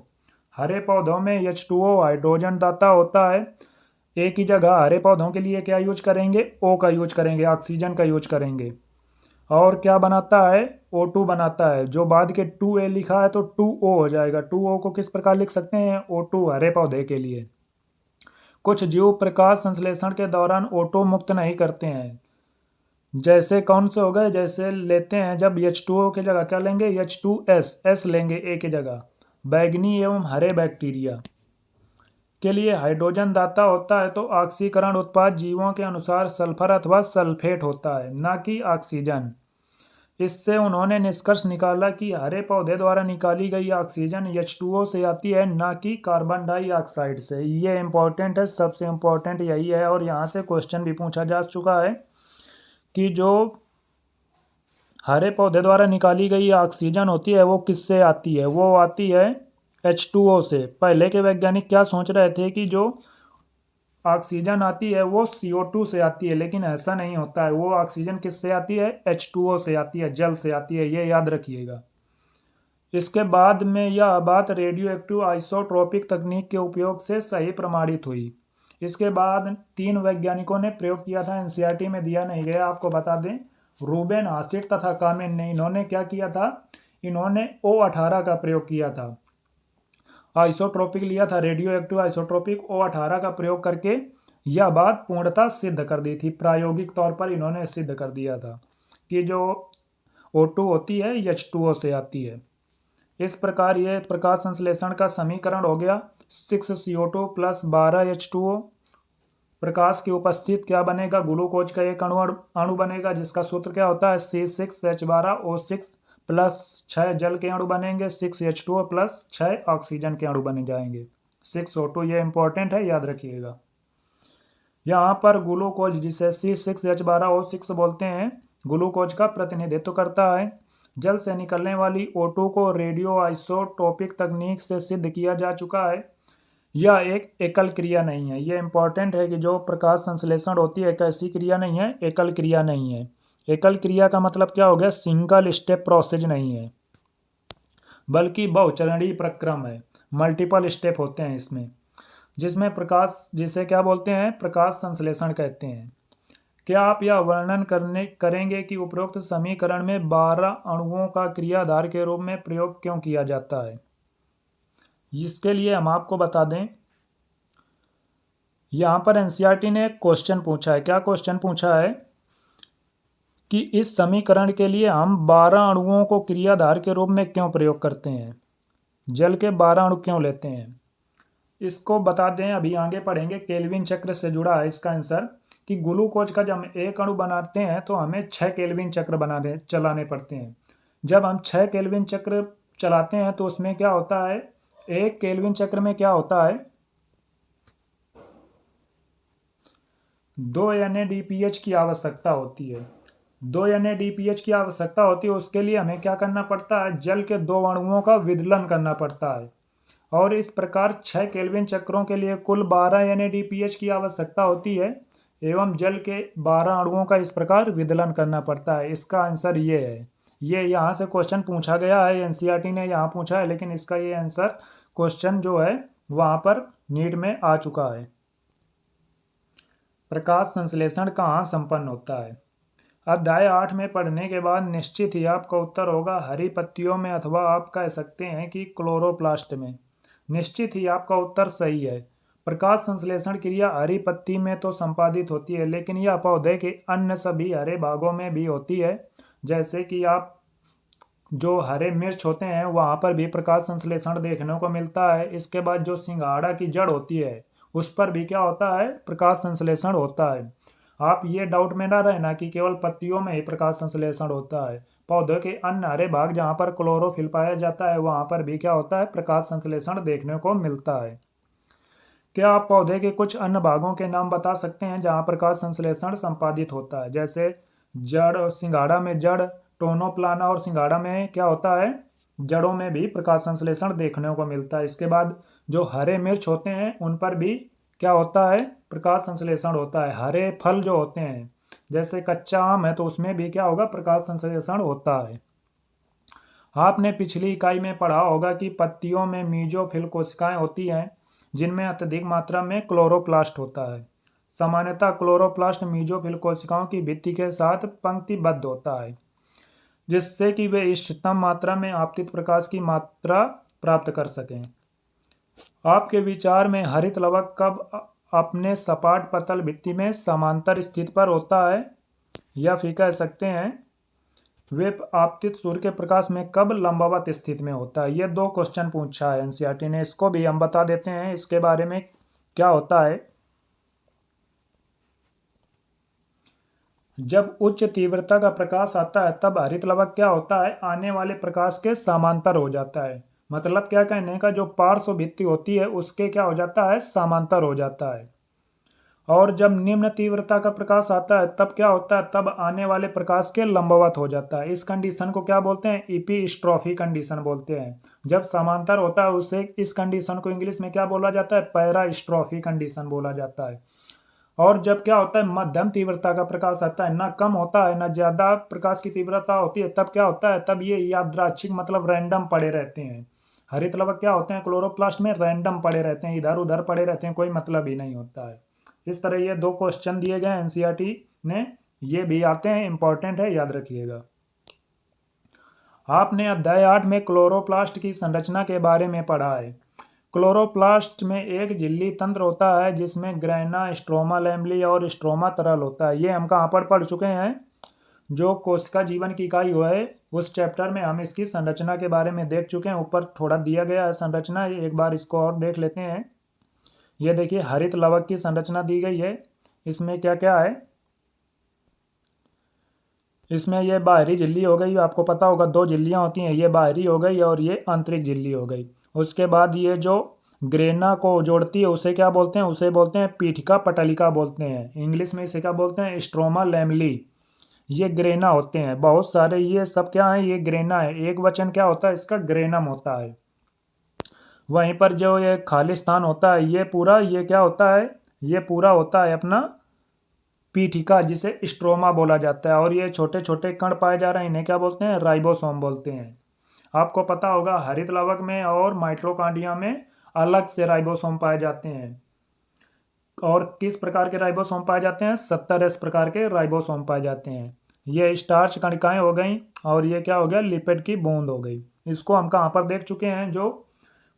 हरे पौधों में H2O हाइड्रोजन दाता होता है। एक ही जगह हरे पौधों के लिए क्या यूज करेंगे, O का यूज करेंगे, ऑक्सीजन का यूज करेंगे। और क्या बनाता है, O2 बनाता है। जो बाद के 2A लिखा है तो 2O हो जाएगा। 2O को किस प्रकार लिख सकते हैं, O2 हरे पौधे के लिए। कुछ जीव प्रकाश संश्लेषण के दौरान O2 मुक्त नहीं करते हैं। जैसे कौन से हो गए, जैसे लेते हैं जब H2O की जगह क्या लेंगे, H2S, S लेंगे A की जगह। बैंगनी एवं हरे बैक्टीरिया के लिए हाइड्रोजन दाता होता है तो ऑक्सीकरण उत्पाद जीवों के अनुसार सल्फर अथवा सल्फेट होता है, ना कि ऑक्सीजन। इससे उन्होंने निष्कर्ष निकाला कि हरे पौधे द्वारा निकाली गई ऑक्सीजन H2O से आती है, ना कि कार्बन डाइऑक्साइड से। ये इंपॉर्टेंट है, सबसे इंपॉर्टेंट यही है। और यहाँ से क्वेश्चन भी पूछा जा चुका है कि जो हरे पौधे द्वारा निकाली गई ऑक्सीजन होती है वो किससे आती है, वो आती है H2O से। पहले के वैज्ञानिक क्या सोच रहे थे कि जो ऑक्सीजन आती है वो CO2 से आती है, लेकिन ऐसा नहीं होता है। वो ऑक्सीजन किससे आती है, H2O से आती है, जल से आती है, ये याद रखिएगा। इसके बाद में यह बात रेडियो एक्टिव आइसोट्रोपिक तकनीक के उपयोग से सही प्रमाणित हुई। इसके बाद 3 वैज्ञानिकों ने प्रयोग किया था, NCERT में दिया नहीं गया, आपको बता दें। रूबेन, हासिट तथा कामेन ने। इन्होंने क्या किया था, इन्होंने O18 का प्रयोग किया था। आइसोट्रोपिक लिया था, रेडियो एक्टिव आइसोट्रोपिक O18 का प्रयोग करके यह बात पूर्णतः सिद्ध कर दी थी। प्रायोगिक तौर पर इन्होंने सिद्ध कर दिया था कि जो O2 होती है H2O से आती है। इस प्रकार यह प्रकाश संश्लेषण का समीकरण हो गया 6CO2 प्लस 12H2O। प्रकाश की उपस्थिति क्या बनेगा, ग्लूकोज का एक अणु बनेगा जिसका सूत्र क्या होता है, C6H12O6 प्लस 6 जल के अणु बनेंगे, 6H2O प्लस 6 ऑक्सीजन के अणु बने जाएंगे, 6O2। ये इंपॉर्टेंट है, याद रखिएगा। यहाँ पर ग्लूकोज जिसे C6H12O6 बोलते हैं, ग्लूकोज का प्रतिनिधित्व करता है। जल से निकलने वाली O2 को रेडियो आइसोटोपिक तकनीक से सिद्ध किया जा चुका है। यह एक एकल क्रिया नहीं है। यह इंपॉर्टेंट है कि जो प्रकाश संश्लेषण होती है, एक ऐसी क्रिया नहीं है, एकल क्रिया नहीं है। एकल क्रिया का मतलब क्या हो गया, सिंगल स्टेप प्रोसेस नहीं है, बल्कि बहुचरणीय प्रक्रम है। मल्टीपल स्टेप होते हैं इसमें, जिसमें प्रकाश, जिसे क्या बोलते हैं, प्रकाश संश्लेषण कहते हैं। क्या आप यह वर्णन करेंगे कि उपरोक्त समीकरण में 12 अणुओं का क्रियाधार के रूप में प्रयोग क्यों किया जाता है? इसके लिए हम आपको बता दें, यहाँ पर NCERT ने एक क्वेश्चन पूछा है। क्या क्वेश्चन पूछा है कि इस समीकरण के लिए हम 12 अणुओं को क्रियाधार के रूप में क्यों प्रयोग करते हैं, जल के 12 अणु क्यों लेते हैं? इसको बता दें, अभी आगे पढ़ेंगे। केल्विन चक्र से जुड़ा है इसका आंसर, कि ग्लूकोज का जब हम एक अणु बनाते हैं तो हमें 6 केल्विन चक्र चलाने पड़ते हैं। जब हम 6 केल्विन चक्र चलाते हैं तो उसमें क्या होता है, एक केल्विन चक्र में क्या होता है, 2 NADPH की आवश्यकता होती है। 2 NADPH की आवश्यकता होती है, उसके लिए हमें क्या करना पड़ता है, जल के 2 अणुओं का विदलन करना पड़ता है। और इस प्रकार 6 केल्विन चक्रों के लिए कुल 12 NADPH की आवश्यकता होती है एवं जल के 12 अणुओं का इस प्रकार विदलन करना पड़ता है। इसका आंसर ये है। ये यहाँ से क्वेश्चन पूछा गया है, NCERT ने यहाँ पूछा है, लेकिन इसका ये आंसर क्वेश्चन जो है वहाँ पर नीट में आ चुका है। प्रकाश संश्लेषण कहाँ संपन्न होता है? अध्याय 8 में पढ़ने के बाद निश्चित ही आपका उत्तर होगा हरी पत्तियों में, अथवा आप कह सकते हैं कि क्लोरोप्लास्ट में। निश्चित ही आपका उत्तर सही है। प्रकाश संश्लेषण क्रिया हरी पत्ती में तो संपादित होती है, लेकिन यह पौधे के अन्य सभी हरे भागों में भी होती है। जैसे कि आप जो हरे मिर्च होते हैं वहाँ पर भी प्रकाश संश्लेषण देखने को मिलता है। इसके बाद जो सिंघाड़ा की जड़ होती है उस पर भी क्या होता है? प्रकाश संश्लेषण होता है। आप ये डाउट में ना रहना कि केवल पत्तियों में ही प्रकाश संश्लेषण होता है। पौधे के अन्य हरे भाग जहाँ पर क्लोरोफिल पाया जाता है वहाँ पर भी क्या होता है? प्रकाश संश्लेषण देखने को मिलता है। क्या आप पौधे के कुछ अन्य भागों के नाम बता सकते हैं जहाँ प्रकाश संश्लेषण संपादित होता है? जैसे जड़, सिंघाड़ा में जड़, टोनोप्लाना और सिंघाड़ा में क्या होता है? जड़ों में भी प्रकाश संश्लेषण देखने को मिलता है। इसके बाद जो हरे मिर्च होते हैं उन पर भी क्या होता है? प्रकाश संश्लेषण होता है। हरे फल जो होते हैं जैसे कच्चा आम है तो उसमें भी क्या होगा? प्रकाश संश्लेषण होता है। आपने पिछली इकाई में पढ़ा होगा कि पत्तियों में मीजोफिल कोशिकाएं होती हैं जिनमें अत्यधिक मात्रा में क्लोरोप्लास्ट होता है। सामान्यतः क्लोरोप्लास्ट मीजोफिल कोशिकाओं की भित्ति के साथ पंक्तिबद्ध होता है, जिससे कि वे इष्टतम मात्रा में आपतित प्रकाश की मात्रा प्राप्त कर सकें। आपके विचार में हरित लवक कब अपने सपाट पतल भित्ति में समांतर स्थिति पर होता है, या फिर कह सकते हैं वे आपतित सूर्य के प्रकाश में कब लंबवत स्थिति में होता है? ये 2 क्वेश्चन पूछा है NCERT ने। इसको भी हम बता देते हैं इसके बारे में क्या होता है। जब उच्च तीव्रता का प्रकाश आता है तब हरित लवक क्या होता है? आने वाले प्रकाश के समांतर हो जाता है। मतलब क्या कहने का, जो पार्श्व भित्ति होती है उसके क्या हो जाता है? समांतर हो जाता है। और जब निम्न तीव्रता का प्रकाश आता है तब क्या होता है? तब आने वाले प्रकाश के लंबवत हो जाता है। इस कंडीशन को क्या बोलते हैं? इपीस्ट्रॉफी कंडीशन बोलते हैं। जब समांतर होता है उसे, इस कंडीशन को इंग्लिश में क्या बोला जाता है? पैरास्ट्रॉफी कंडीशन बोला जाता है। और जब क्या होता है? मध्यम तीव्रता का प्रकाश आता है, ना कम होता है ना ज्यादा प्रकाश की तीव्रता होती है, तब क्या होता है? तब ये यादृच्छिक मतलब रैंडम पड़े रहते हैं। हरित लवक क्या होते हैं? क्लोरोप्लास्ट में रैंडम पड़े रहते हैं, इधर उधर पड़े रहते हैं, कोई मतलब ही नहीं होता है। इस तरह ये 2 क्वेश्चन दिए गए NCERT ने, ये भी आते हैं, इंपॉर्टेंट है, याद रखिएगा। आपने अध्याय 8 में क्लोरोप्लास्ट की संरचना के बारे में पढ़ा है। क्लोरोप्लास्ट में एक झिल्ली तंत्र होता है जिसमें ग्रैना, स्ट्रोमा लैमेली और स्ट्रोमा तरल होता है। ये हम कहाँ पर पढ़ चुके हैं? जो कोशिका जीवन की इकाई हुआ है उस चैप्टर में हम इसकी संरचना के बारे में देख चुके हैं। ऊपर थोड़ा दिया गया है संरचना, एक बार इसको और देख लेते हैं। ये देखिए हरित लवक की संरचना दी गई है। इसमें क्या क्या है? इसमें ये बाहरी झिल्ली हो गई, आपको पता होगा 2 झिल्लियाँ होती हैं, ये बाहरी हो गई और ये आंतरिक झिल्ली हो गई। उसके बाद ये जो ग्रेना को जोड़ती है उसे क्या बोलते हैं? उसे बोलते हैं पीठिका पटलिका बोलते हैं। इंग्लिश में इसे क्या बोलते हैं? Stroma lamellae. ये ग्रेना होते हैं बहुत सारे। ये सब क्या है? ये ग्रेना है। एक वचन क्या होता है इसका? ग्रेनम होता है। वहीं पर जो ये खाली स्थान होता है ये पूरा, ये क्या होता है? ये पूरा होता है अपना पीठिका, जिसे स्ट्रोमा बोला जाता है। और ये छोटे छोटे कण पाए जा रहे हैं, इन्हें क्या बोलते हैं? राइबोसोम बोलते हैं। आपको पता होगा हरित लवक में और माइटोकॉन्ड्रिया में अलग से राइबोसोम पाए जाते हैं। और किस प्रकार के राइबोसोम पाए जाते हैं? 70S प्रकार के राइबोसोम पाए जाते हैं। ये स्टार्च कणिकाएं हो गई और ये क्या हो गया? लिपिड की बूंद हो गई। इसको हम कहाँ पर देख चुके हैं? जो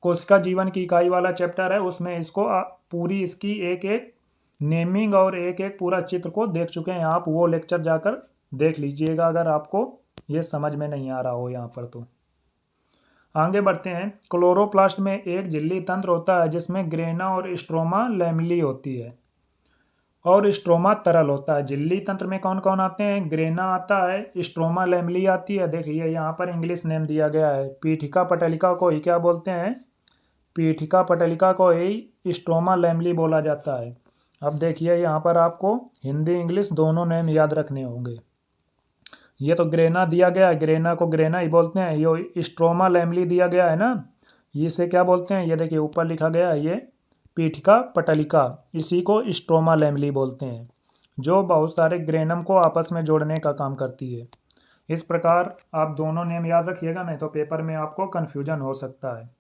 कोशिका जीवन की इकाई वाला चैप्टर है उसमें इसको पूरी इसकी एक एक नेमिंग और एक एक पूरा चित्र को देख चुके हैं। आप वो लेक्चर जाकर देख लीजिएगा अगर आपको ये समझ में नहीं आ रहा हो यहाँ पर। तो आगे बढ़ते हैं। क्लोरोप्लास्ट में एक झिल्ली तंत्र होता है जिसमें ग्रेना और स्ट्रोमा लैमेली होती है और स्ट्रोमा तरल होता है। झिल्ली तंत्र में कौन कौन आते हैं? ग्रेना आता है, स्ट्रोमा लैमेली आती है। देखिए यहाँ पर इंग्लिश नेम दिया गया है। पीठिका पटलिका को ही क्या बोलते हैं? पीठिका पटलिका को ही स्ट्रोमा लैमेली बोला जाता है। अब देखिए यहाँ पर आपको हिंदी इंग्लिश दोनों नेम याद रखने होंगे। ये तो ग्रेना दिया गया है, ग्रेना को ग्रेना ही बोलते हैं। ये स्ट्रोमा लैमेली दिया गया है ना, इसे क्या बोलते हैं, ये देखिए ऊपर लिखा गया है, ये पीठिका पटलिका, इसी को स्ट्रोमा लैमेली बोलते हैं, जो बहुत सारे ग्रेनम को आपस में जोड़ने का काम करती है। इस प्रकार आप दोनों नेम याद रखिएगा, नहीं तो पेपर में आपको कन्फ्यूजन हो सकता है।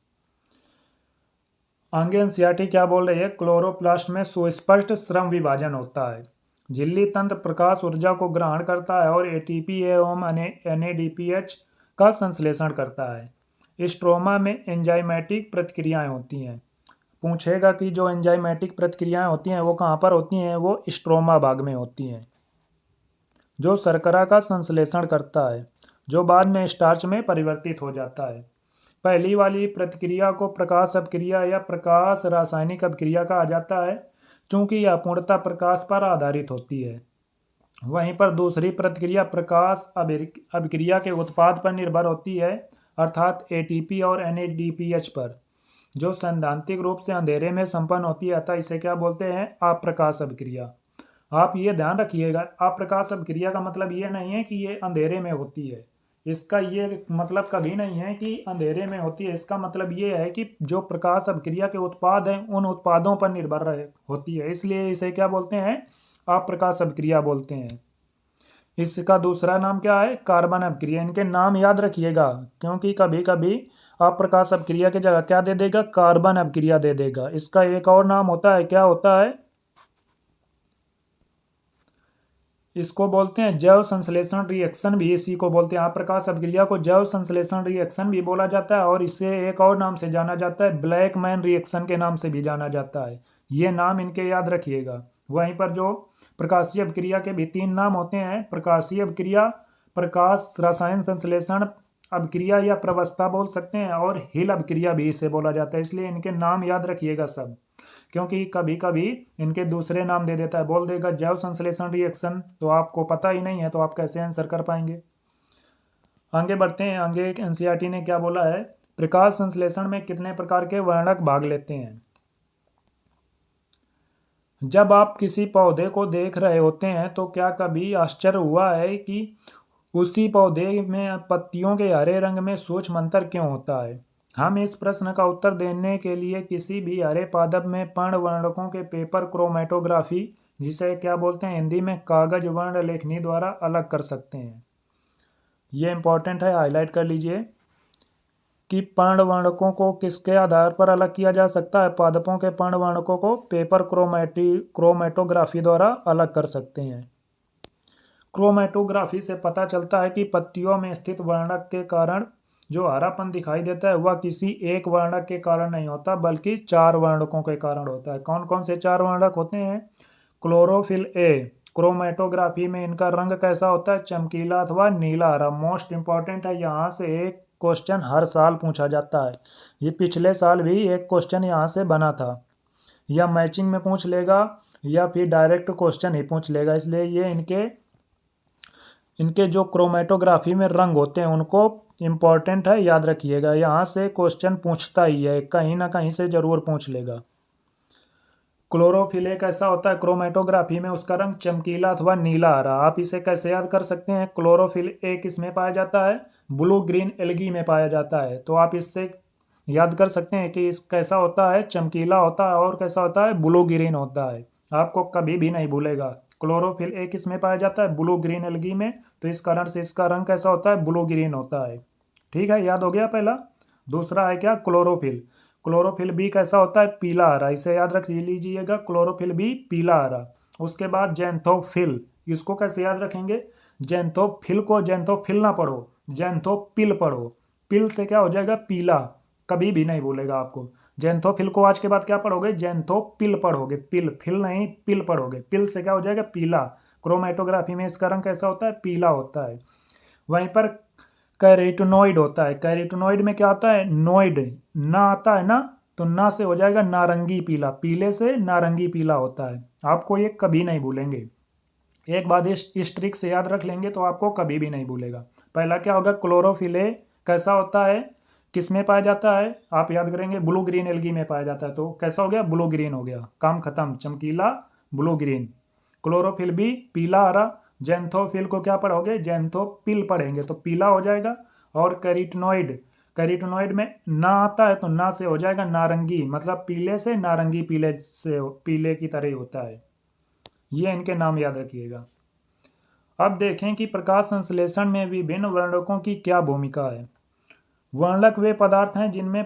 आगे एनसीईआरटी क्या बोल रही है, क्लोरोप्लास्ट में सुस्पष्ट श्रम विभाजन होता है। झिल्ली तंत्र प्रकाश ऊर्जा को ग्रहण करता है और एटीपी एवं एनएडीपीएच का संश्लेषण करता है। स्ट्रोमा में एंजाइमेटिक प्रतिक्रियाएं होती हैं। पूछेगा कि जो एंजाइमेटिक प्रतिक्रियाएं होती हैं वो कहाँ पर होती हैं, वो स्ट्रोमा भाग में होती हैं, जो शर्करा का संश्लेषण करता है, जो बाद में स्टार्च में परिवर्तित हो जाता है। पहली वाली प्रतिक्रिया को प्रकाश अपक्रिया या प्रकाश रासायनिक अपक्रिया कहा जाता है, चूंकि यह पूर्णतः प्रकाश पर आधारित होती है। वहीं पर दूसरी प्रतिक्रिया प्रकाश अभिक्रिया के उत्पाद पर निर्भर होती है, अर्थात एटीपी और एनएडीपीएच पर, जो सैद्धांतिक रूप से अंधेरे में संपन्न होती है, अतः इसे क्या बोलते हैं, अप्रकाश अभिक्रिया। आप ये ध्यान रखिएगा, अप्रकाश अभिक्रिया का मतलब ये नहीं है कि ये अंधेरे में होती है, इसका ये मतलब कभी नहीं है कि अंधेरे में होती है। इसका मतलब ये है कि जो प्रकाश अभिक्रिया के उत्पाद हैं उन उत्पादों पर निर्भर होती है, इसलिए इसे क्या बोलते हैं, अप्रकाश अभिक्रिया बोलते हैं। इसका दूसरा नाम क्या है, कार्बन अभिक्रिया। इनके नाम याद रखिएगा, क्योंकि कभी कभी अप्रकाश अभिक्रिया की जगह क्या दे देगा, कार्बन अभिक्रिया दे देगा। इसका एक और नाम होता है, क्या होता है, इसको बोलते हैं जैव संश्लेषण रिएक्शन भी, इसी को बोलते हैं, अप्रकाश अभिक्रिया को जैव संश्लेषण रिएक्शन भी बोला जाता है, और इसे एक और नाम से जाना जाता है, ब्लैक मैन रिएक्शन के नाम से भी जाना जाता है। ये नाम इनके याद रखिएगा। वहीं पर जो प्रकाशीय अभिक्रिया के भी तीन नाम होते हैं, प्रकाशीय अभिक्रिया, प्रकाश रसायन संश्लेषण अभिक्रिया या प्रवस्था बोल सकते हैं, और हिल अभिक्रिया भी इसे बोला जाता है। इसलिए इनके नाम याद रखिएगा सब, क्योंकि कभी कभी इनके दूसरे नाम दे देता है, बोल देगा जैव संश्लेषण रिएक्शन, तो आपको पता ही नहीं है, तो आप कैसे आंसर कर पाएंगे। आगे बढ़ते हैं। आगे एनसीईआरटी ने क्या बोला है, प्रकाश संश्लेषण में कितने प्रकार के वर्णक भाग लेते हैं। जब आप किसी पौधे को देख रहे होते हैं तो क्या कभी आश्चर्य हुआ है कि उसी पौधे में पत्तियों के हरे रंग में सूक्ष्म अंतर क्यों होता है। हम इस प्रश्न का उत्तर देने के लिए किसी भी हरे पादप में पर्णवर्णकों के पेपर क्रोमेटोग्राफी, जिसे क्या बोलते हैं हिंदी में कागज वर्ण लेखनी, द्वारा अलग कर सकते हैं। ये इंपॉर्टेंट है, हाईलाइट कर लीजिए कि पर्णवर्णकों को किसके आधार पर अलग किया जा सकता है। पादपों के पर्णवर्णकों को पेपर क्रोमेटोग्राफी द्वारा अलग कर सकते हैं। क्रोमेटोग्राफी से पता चलता है कि पत्तियों में स्थित वर्णक के कारण जो हरापन दिखाई देता है वह किसी एक वर्णक के कारण नहीं होता, बल्कि चार वर्णकों के कारण होता है। कौन कौन से चार वर्णक होते हैं, क्लोरोफिल ए, क्रोमेटोग्राफी में इनका रंग कैसा होता है, चमकीला अथवा नीला हरा। मोस्ट इंपॉर्टेंट है, यहाँ से एक क्वेश्चन हर साल पूछा जाता है। ये पिछले साल भी एक क्वेश्चन यहाँ से बना था, या मैचिंग में पूछ लेगा या फिर डायरेक्ट क्वेश्चन ही पूछ लेगा। इसलिए ये इनके जो क्रोमेटोग्राफी में रंग होते हैं उनको इम्पॉर्टेंट है, याद रखिएगा। यहाँ से क्वेश्चन पूछता ही है, कहीं ना कहीं से जरूर पूछ लेगा। क्लोरोफिल कैसा होता है, क्रोमेटोग्राफी में उसका रंग चमकीला अथवा नीला हरा। आप इसे कैसे याद कर सकते हैं, क्लोरोफिल ए किस में पाया जाता है, ब्लू ग्रीन एल्गी में पाया जाता है। तो आप इससे याद कर सकते हैं कि इस कैसा होता है, चमकीला होता है, और कैसा होता है, ब्लू ग्रीन होता है। आपको कभी भी नहीं भूलेगा, क्लोरोफिल ए किस में पाया जाता है, ब्लू ग्रीन एल्गी में, तो इस कारण से इसका रंग कैसा होता है, ब्लू ग्रीन होता है। ठीक है, याद हो गया पहला। दूसरा है क्या, क्लोरोफिल। क्लोरोफिल बी कैसा होता है, पीला हरा। इसे याद रख लीजिएगा, क्लोरोफिल बी पीला हरा। उसके बाद जैंथोफिल, इसको कैसे याद रखेंगे, जैंथोफिल को जैंथोफिल ना पढ़ो, जैंथोपिल पढ़ो। पिल से क्या हो जाएगा, पीला, कभी भी नहीं भूलेगा आपको। जैंथोफिल को आज के बाद क्या पढ़ोगे, जैंथोपिल पढ़ोगे, पिल फिल नहीं, पिल पढ़ोगे। पिल से क्या हो जाएगा, पीला। क्रोमेटोग्राफी में इसका रंग कैसा होता है, पीला होता है। वहीं पर कैरोटिनॉइड होता है। कैरोटिनॉइड में क्या आता है, नॉइड, ना आता है ना, तो ना से हो जाएगा नारंगी पीला, पीले से नारंगी पीला होता है। आपको ये कभी नहीं भूलेंगे, एक बात इस ट्रिक से याद रख लेंगे तो आपको कभी भी नहीं भूलेगा। पहला क्या होगा, क्लोरोफिल कैसा होता है, किस में पाया जाता है, आप याद करेंगे ब्लू ग्रीन एल्गी में पाया जाता है, तो कैसा हो गया, ब्लू ग्रीन हो गया, काम खत्म, चमकीला ब्लू ग्रीन। क्लोरोफिल भी पीला हरा। जैंथोफिल को क्या पढ़ोगे, जैंथोपिल पढ़ेंगे तो पीला हो जाएगा। और कैरोटिनॉइड, कैरोटीनॉइड में ना आता है तो ना से हो जाएगा नारंगी, मतलब पीले से नारंगी, पीले से पीले की तरह ही होता है। ये इनके नाम याद रखिएगा। अब देखें कि प्रकाश संश्लेषण में विभिन्न वर्णकों की क्या भूमिका है। वर्णक वे पदार्थ हैं जिनमें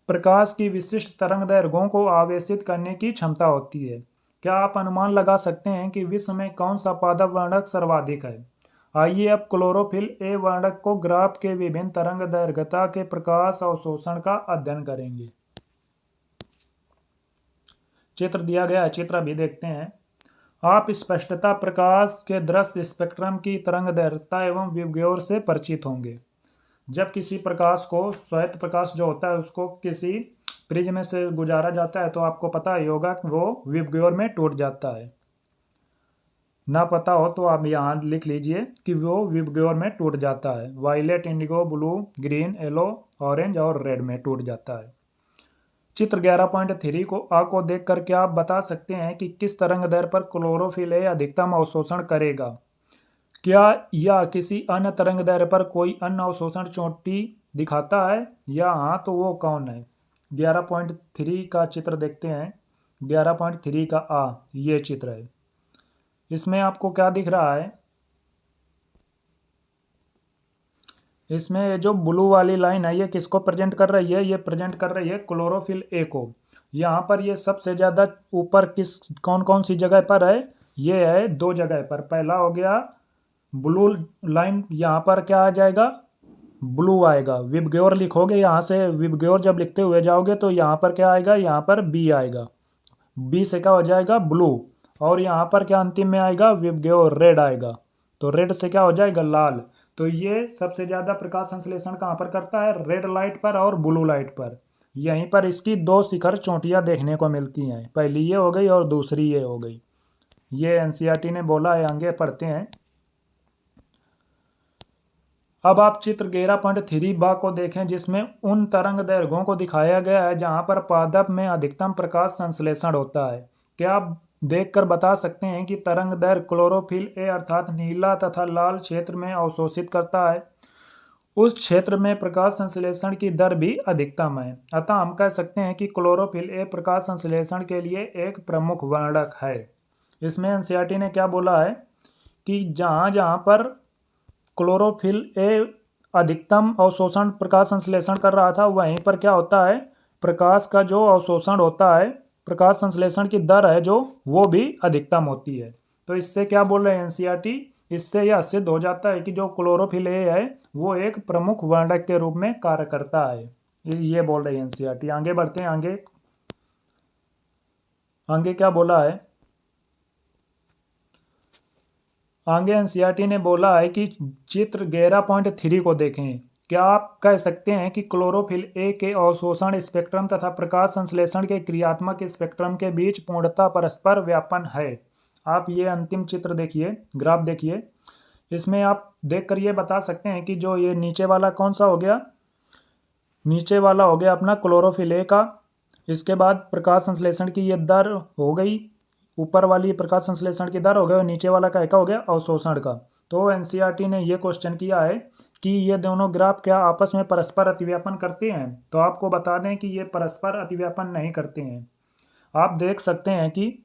प्रकाश की विशिष्ट तरंगदैर्घ्यों को आवेशित करने की क्षमता होती है। क्या आप अनुमान लगा सकते हैं कि विश्व में कौन सा पादप वर्णक सर्वाधिक है? आइए अब क्लोरोफिल ए वर्णक को ग्राफ के विभिन्न तरंगदैर्घ्यता के प्रकाश अवशोषण का अध्ययन करेंगे। चित्र दिया गया है, चित्र भी देखते हैं। आप स्पष्टता प्रकाश के दृश्य स्पेक्ट्रम की तरंगदैर्घ्यता एवं विबग्योर से परिचित होंगे। जब किसी प्रकाश को, श्वेत प्रकाश जो होता है, उसको किसी प्रिज्म से गुजारा जाता है तो आपको पता ही होगा कि वो विबग्योर में टूट जाता है। ना पता हो तो आप यहाँ लिख लीजिए कि वो विबग्योर में टूट जाता है। Violet, indigo, blue, green, yellow, orange और रेड में टूट जाता है। चित्र 11.3 को देख करके आप बता सकते हैं कि किस तरंगदैर्घ्य पर क्लोरोफिल ए अधिकतम अवशोषण करेगा। क्या या किसी अन्य तरंगदैर्घ्य पर कोई अन्य अवशोषण चोटी दिखाता है, या हाँ तो वो कौन है? 11.3 का चित्र देखते हैं। 11.3 का ये चित्र है। इसमें आपको क्या दिख रहा है? इसमें जो ब्लू वाली लाइन है ये किसको प्रेजेंट कर रही है? ये प्रेजेंट कर रही है क्लोरोफिल ए को। यहाँ पर ये सबसे ज़्यादा ऊपर कौन कौन सी जगह पर है? ये है 2 जगह पर। पहला हो गया ब्लू लाइन, यहाँ पर क्या आ जाएगा? ब्लू आएगा। विबग्योर लिखोगे यहाँ से, विबग्योर जब लिखते हुए जाओगे तो यहाँ पर क्या आएगा? यहाँ पर बी आएगा। बी से क्या हो जाएगा? ब्लू। और यहाँ पर क्या अंतिम में आएगा? विबग्योर, रेड आएगा। तो रेड से क्या हो जाएगा? लाल। तो ये सबसे ज़्यादा प्रकाश संश्लेषण कहाँ पर करता है? रेड लाइट पर और ब्लू लाइट पर। यहीं पर इसकी 2 शिखर चोटियाँ देखने को मिलती हैं। पहली ये हो गई और दूसरी ये हो गई। ये एनसीईआरटी ने बोला है, आगे पढ़ते हैं। अब आप चित्र 11.3 को देखें, जिसमें उन तरंग दैर्घ्यों को दिखाया गया है जहां पर पादप में अधिकतम प्रकाश संश्लेषण होता है। क्या आप देखकर बता सकते हैं कि तरंग दैर्घ्य क्लोरोफिल ए अर्थात नीला तथा लाल क्षेत्र में अवशोषित करता है, उस क्षेत्र में प्रकाश संश्लेषण की दर भी अधिकतम है। अतः हम कह सकते हैं कि क्लोरोफिल ए प्रकाश संश्लेषण के लिए एक प्रमुख वर्णक है। इसमें एनसीईआरटी ने क्या बोला है कि जहाँ जहाँ पर क्लोरोफिल ए अधिकतम अवशोषण प्रकाश संश्लेषण कर रहा था, वहीं पर क्या होता है? प्रकाश का जो अवशोषण होता है, प्रकाश संश्लेषण की दर है जो, वो भी अधिकतम होती है। तो इससे क्या बोल रहे हैं एनसीईआरटी? इससे यह सिद्ध हो जाता है कि जो क्लोरोफिल ए है वो एक प्रमुख वर्णक के रूप में कार्य करता है। ये बोल रही है एनसीईआरटी। आगे बढ़ते हैं। आगे क्या बोला है? आगे एनसीईआरटी ने बोला है कि चित्र 11.3 को देखें। क्या आप कह सकते हैं कि क्लोरोफिल ए के अवशोषण स्पेक्ट्रम तथा प्रकाश संश्लेषण के क्रियात्मक स्पेक्ट्रम के बीच पूर्णतः परस्पर व्यापन है? आप ये अंतिम चित्र देखिए, ग्राफ देखिए। इसमें आप देखकर ये बता सकते हैं कि जो ये नीचे वाला कौन सा हो गया? नीचे वाला हो गया अपना क्लोरोफिल ए का। इसके बाद प्रकाश संश्लेषण की ये दर हो गई, ऊपर वाली प्रकाश संश्लेषण की दर हो गई, और नीचे वाला का हो गया अवशोषण का। तो एनसीईआरटी ने ये क्वेश्चन किया है कि ये दोनों ग्राफ क्या आपस में परस्पर अतिव्यापन करते हैं? तो आपको बता दें कि ये परस्पर अतिव्यापन नहीं करते हैं। आप देख सकते हैं कि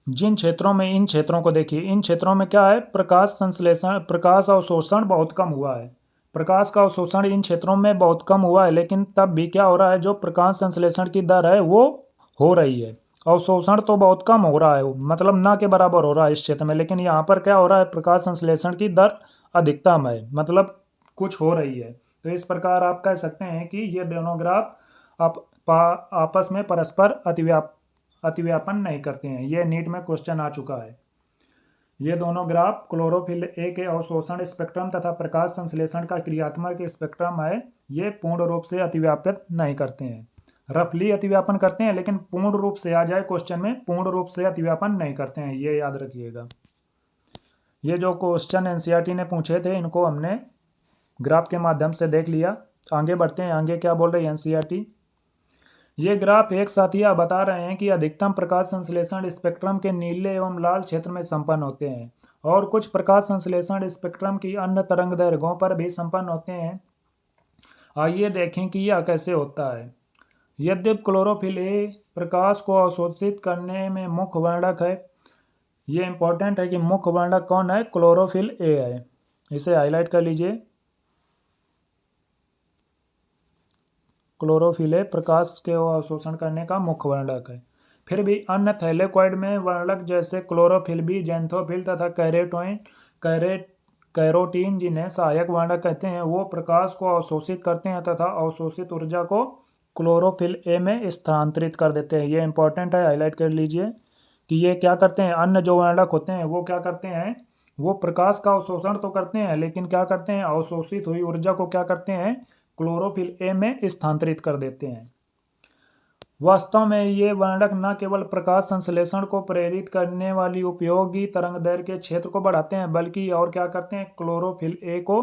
जिन क्षेत्रों में, इन क्षेत्रों को देखिए, इन क्षेत्रों में क्या है? प्रकाश संश्लेषण, प्रकाश अवशोषण बहुत कम हुआ है। प्रकाश का अवशोषण इन क्षेत्रों में बहुत कम हुआ है, लेकिन तब भी क्या हो रहा है? जो प्रकाश संश्लेषण की दर है वो हो रही है। अवशोषण तो बहुत कम हो रहा है, मतलब ना के बराबर हो रहा है इस क्षेत्र में, लेकिन यहाँ पर क्या हो रहा है? प्रकाश संश्लेषण की दर अधिकतम है, मतलब कुछ हो रही है। तो इस प्रकार आप कह सकते हैं कि ये दोनों ग्राफ आपस में परस्पर अतिव्यापन नहीं करते हैं। ये नीट में क्वेश्चन आ चुका है। ये दोनों ग्राफ क्लोरोफिल ए के अवशोषण स्पेक्ट्रम तथा प्रकाश संश्लेषण का क्रियात्मक स्पेक्ट्रम है, ये पूर्ण रूप से अतिव्यापित नहीं करते हैं। रफली अतिव्यापन करते हैं, लेकिन पूर्ण रूप से आ जाए क्वेश्चन में, पूर्ण रूप से अतिव्यापन नहीं करते हैं, ये याद रखिएगा। ये जो क्वेश्चन एनसीईआरटी ने पूछे थे इनको हमने ग्राफ के माध्यम से देख लिया। आगे बढ़ते हैं। आगे क्या बोल रही है एनसीईआरटी? ये ग्राफ एक साथ यह बता रहे हैं कि अधिकतम प्रकाश संश्लेषण स्पेक्ट्रम के नीले एवं लाल क्षेत्र में संपन्न होते हैं, और कुछ प्रकाश संश्लेषण स्पेक्ट्रम की अन्य तरंग दैर्घ्यों पर भी संपन्न होते हैं। आइए देखें कि यह कैसे होता है। यद्यपि क्लोरोफिल ए प्रकाश को अवशोषित करने में मुख्य वर्णक है, ये इंपॉर्टेंट है कि मुख्य वर्णक कौन है, क्लोरोफिल ए है। इसे हाईलाइट कर लीजिए। क्लोरोफिल ए प्रकाश के अवशोषण करने का मुख्य वर्णक है। फिर भी अन्य थैलेकॉइड में वर्णक जैसे क्लोरोफिल बी, जेंथोफिल तथा कैरोटीन जिन्हें सहायक वर्णक कहते हैं, वो प्रकाश को अवशोषित करते हैं तथा अवशोषित ऊर्जा को क्लोरोफिल ए में स्थानांतरित कर देते हैं। ये इंपॉर्टेंट है, हाईलाइट कर लीजिए कि ये क्या करते हैं, अन्य जो वर्णक होते हैं वो क्या करते हैं, वो प्रकाश का अवशोषण तो करते हैं लेकिन क्या करते हैं, अवशोषित हुई ऊर्जा को क्या करते हैं, क्लोरोफिल ए में स्थानांतरित कर देते हैं। वास्तव में ये वर्णक न केवल प्रकाश संश्लेषण को प्रेरित करने वाली उपयोगी तरंगदैर्घ्य के क्षेत्र को बढ़ाते हैं, बल्कि और क्या करते हैं, क्लोरोफिल ए को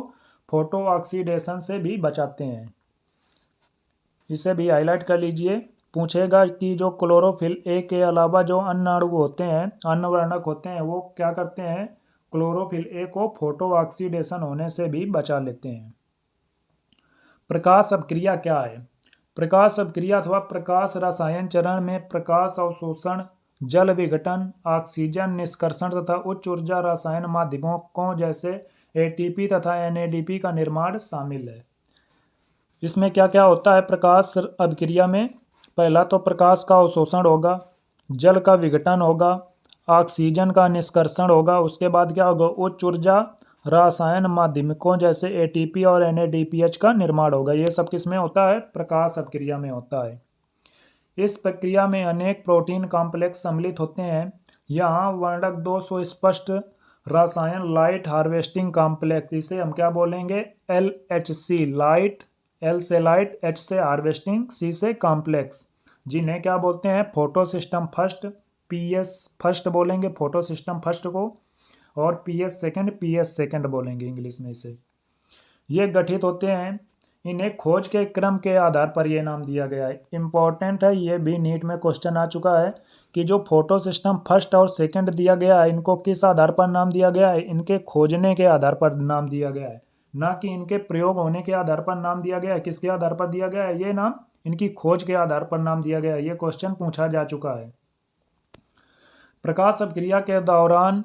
फोटो ऑक्सीडेशन से भी बचाते हैं। इसे भी हाईलाइट कर लीजिए। पूछेगा कि जो क्लोरोफिल ए के अलावा जो अन्य अणु होते हैं, अन्य वर्णक होते हैं, वो क्या करते हैं, क्लोरोफिल ए को फोटो ऑक्सीडेशन होने से भी बचा लेते हैं। प्रकाश अपक्रिया क्या है? प्रकाश अपक्रिया अथवा प्रकाश रसायन चरण में प्रकाश अवशोषण, जल विघटन, ऑक्सीजन निष्कर्षण तथा उच्च ऊर्जा रसायन माध्यमों जैसे एटीपी तथा एनएडीपी का निर्माण शामिल है। इसमें क्या क्या होता है प्रकाश अभिक्रिया में? पहला तो प्रकाश का अवशोषण होगा, जल का विघटन होगा, ऑक्सीजन का निष्कर्षण होगा, उसके बाद क्या होगा, उच्च ऊर्जा रासायन माध्यमिकों जैसे एटीपी और एनएडीपीएच का निर्माण होगा। ये सब किस में होता है, प्रकाश अपक्रिया में होता है। इस प्रक्रिया में अनेक प्रोटीन कॉम्प्लेक्स सम्मिलित होते हैं। यहाँ वर्णक 2 सुस्पष्ट रसायन लाइट हार्वेस्टिंग कॉम्प्लेक्स, इसे हम क्या बोलेंगे, LHC, लाइट, L से लाइट, H से हार्वेस्टिंग, C से कॉम्प्लेक्स, जिन्हें क्या बोलते हैं, photo system first, PS first बोलेंगे फोटो सिस्टम फर्स्ट को, और PS सेकंड बोलेंगे इंग्लिश में इसे। ये गठित होते हैं, इन्हें खोज के क्रम के आधार पर ये नाम दिया गया है। इंपॉर्टेंट है, ये भी नीट में क्वेश्चन आ चुका है कि जो फोटो सिस्टम फर्स्ट और सेकंड दिया गया है, इनको किस आधार पर नाम दिया गया है, इनके खोजने के आधार पर नाम दिया गया है, ना कि इनके प्रयोग होने के आधार पर नाम दिया गया है। किसके आधार पर दिया गया है ये नाम, इनकी खोज के आधार पर नाम दिया गया है। ये क्वेश्चन पूछा जा चुका है। प्रकाश अपक्रिया के दौरान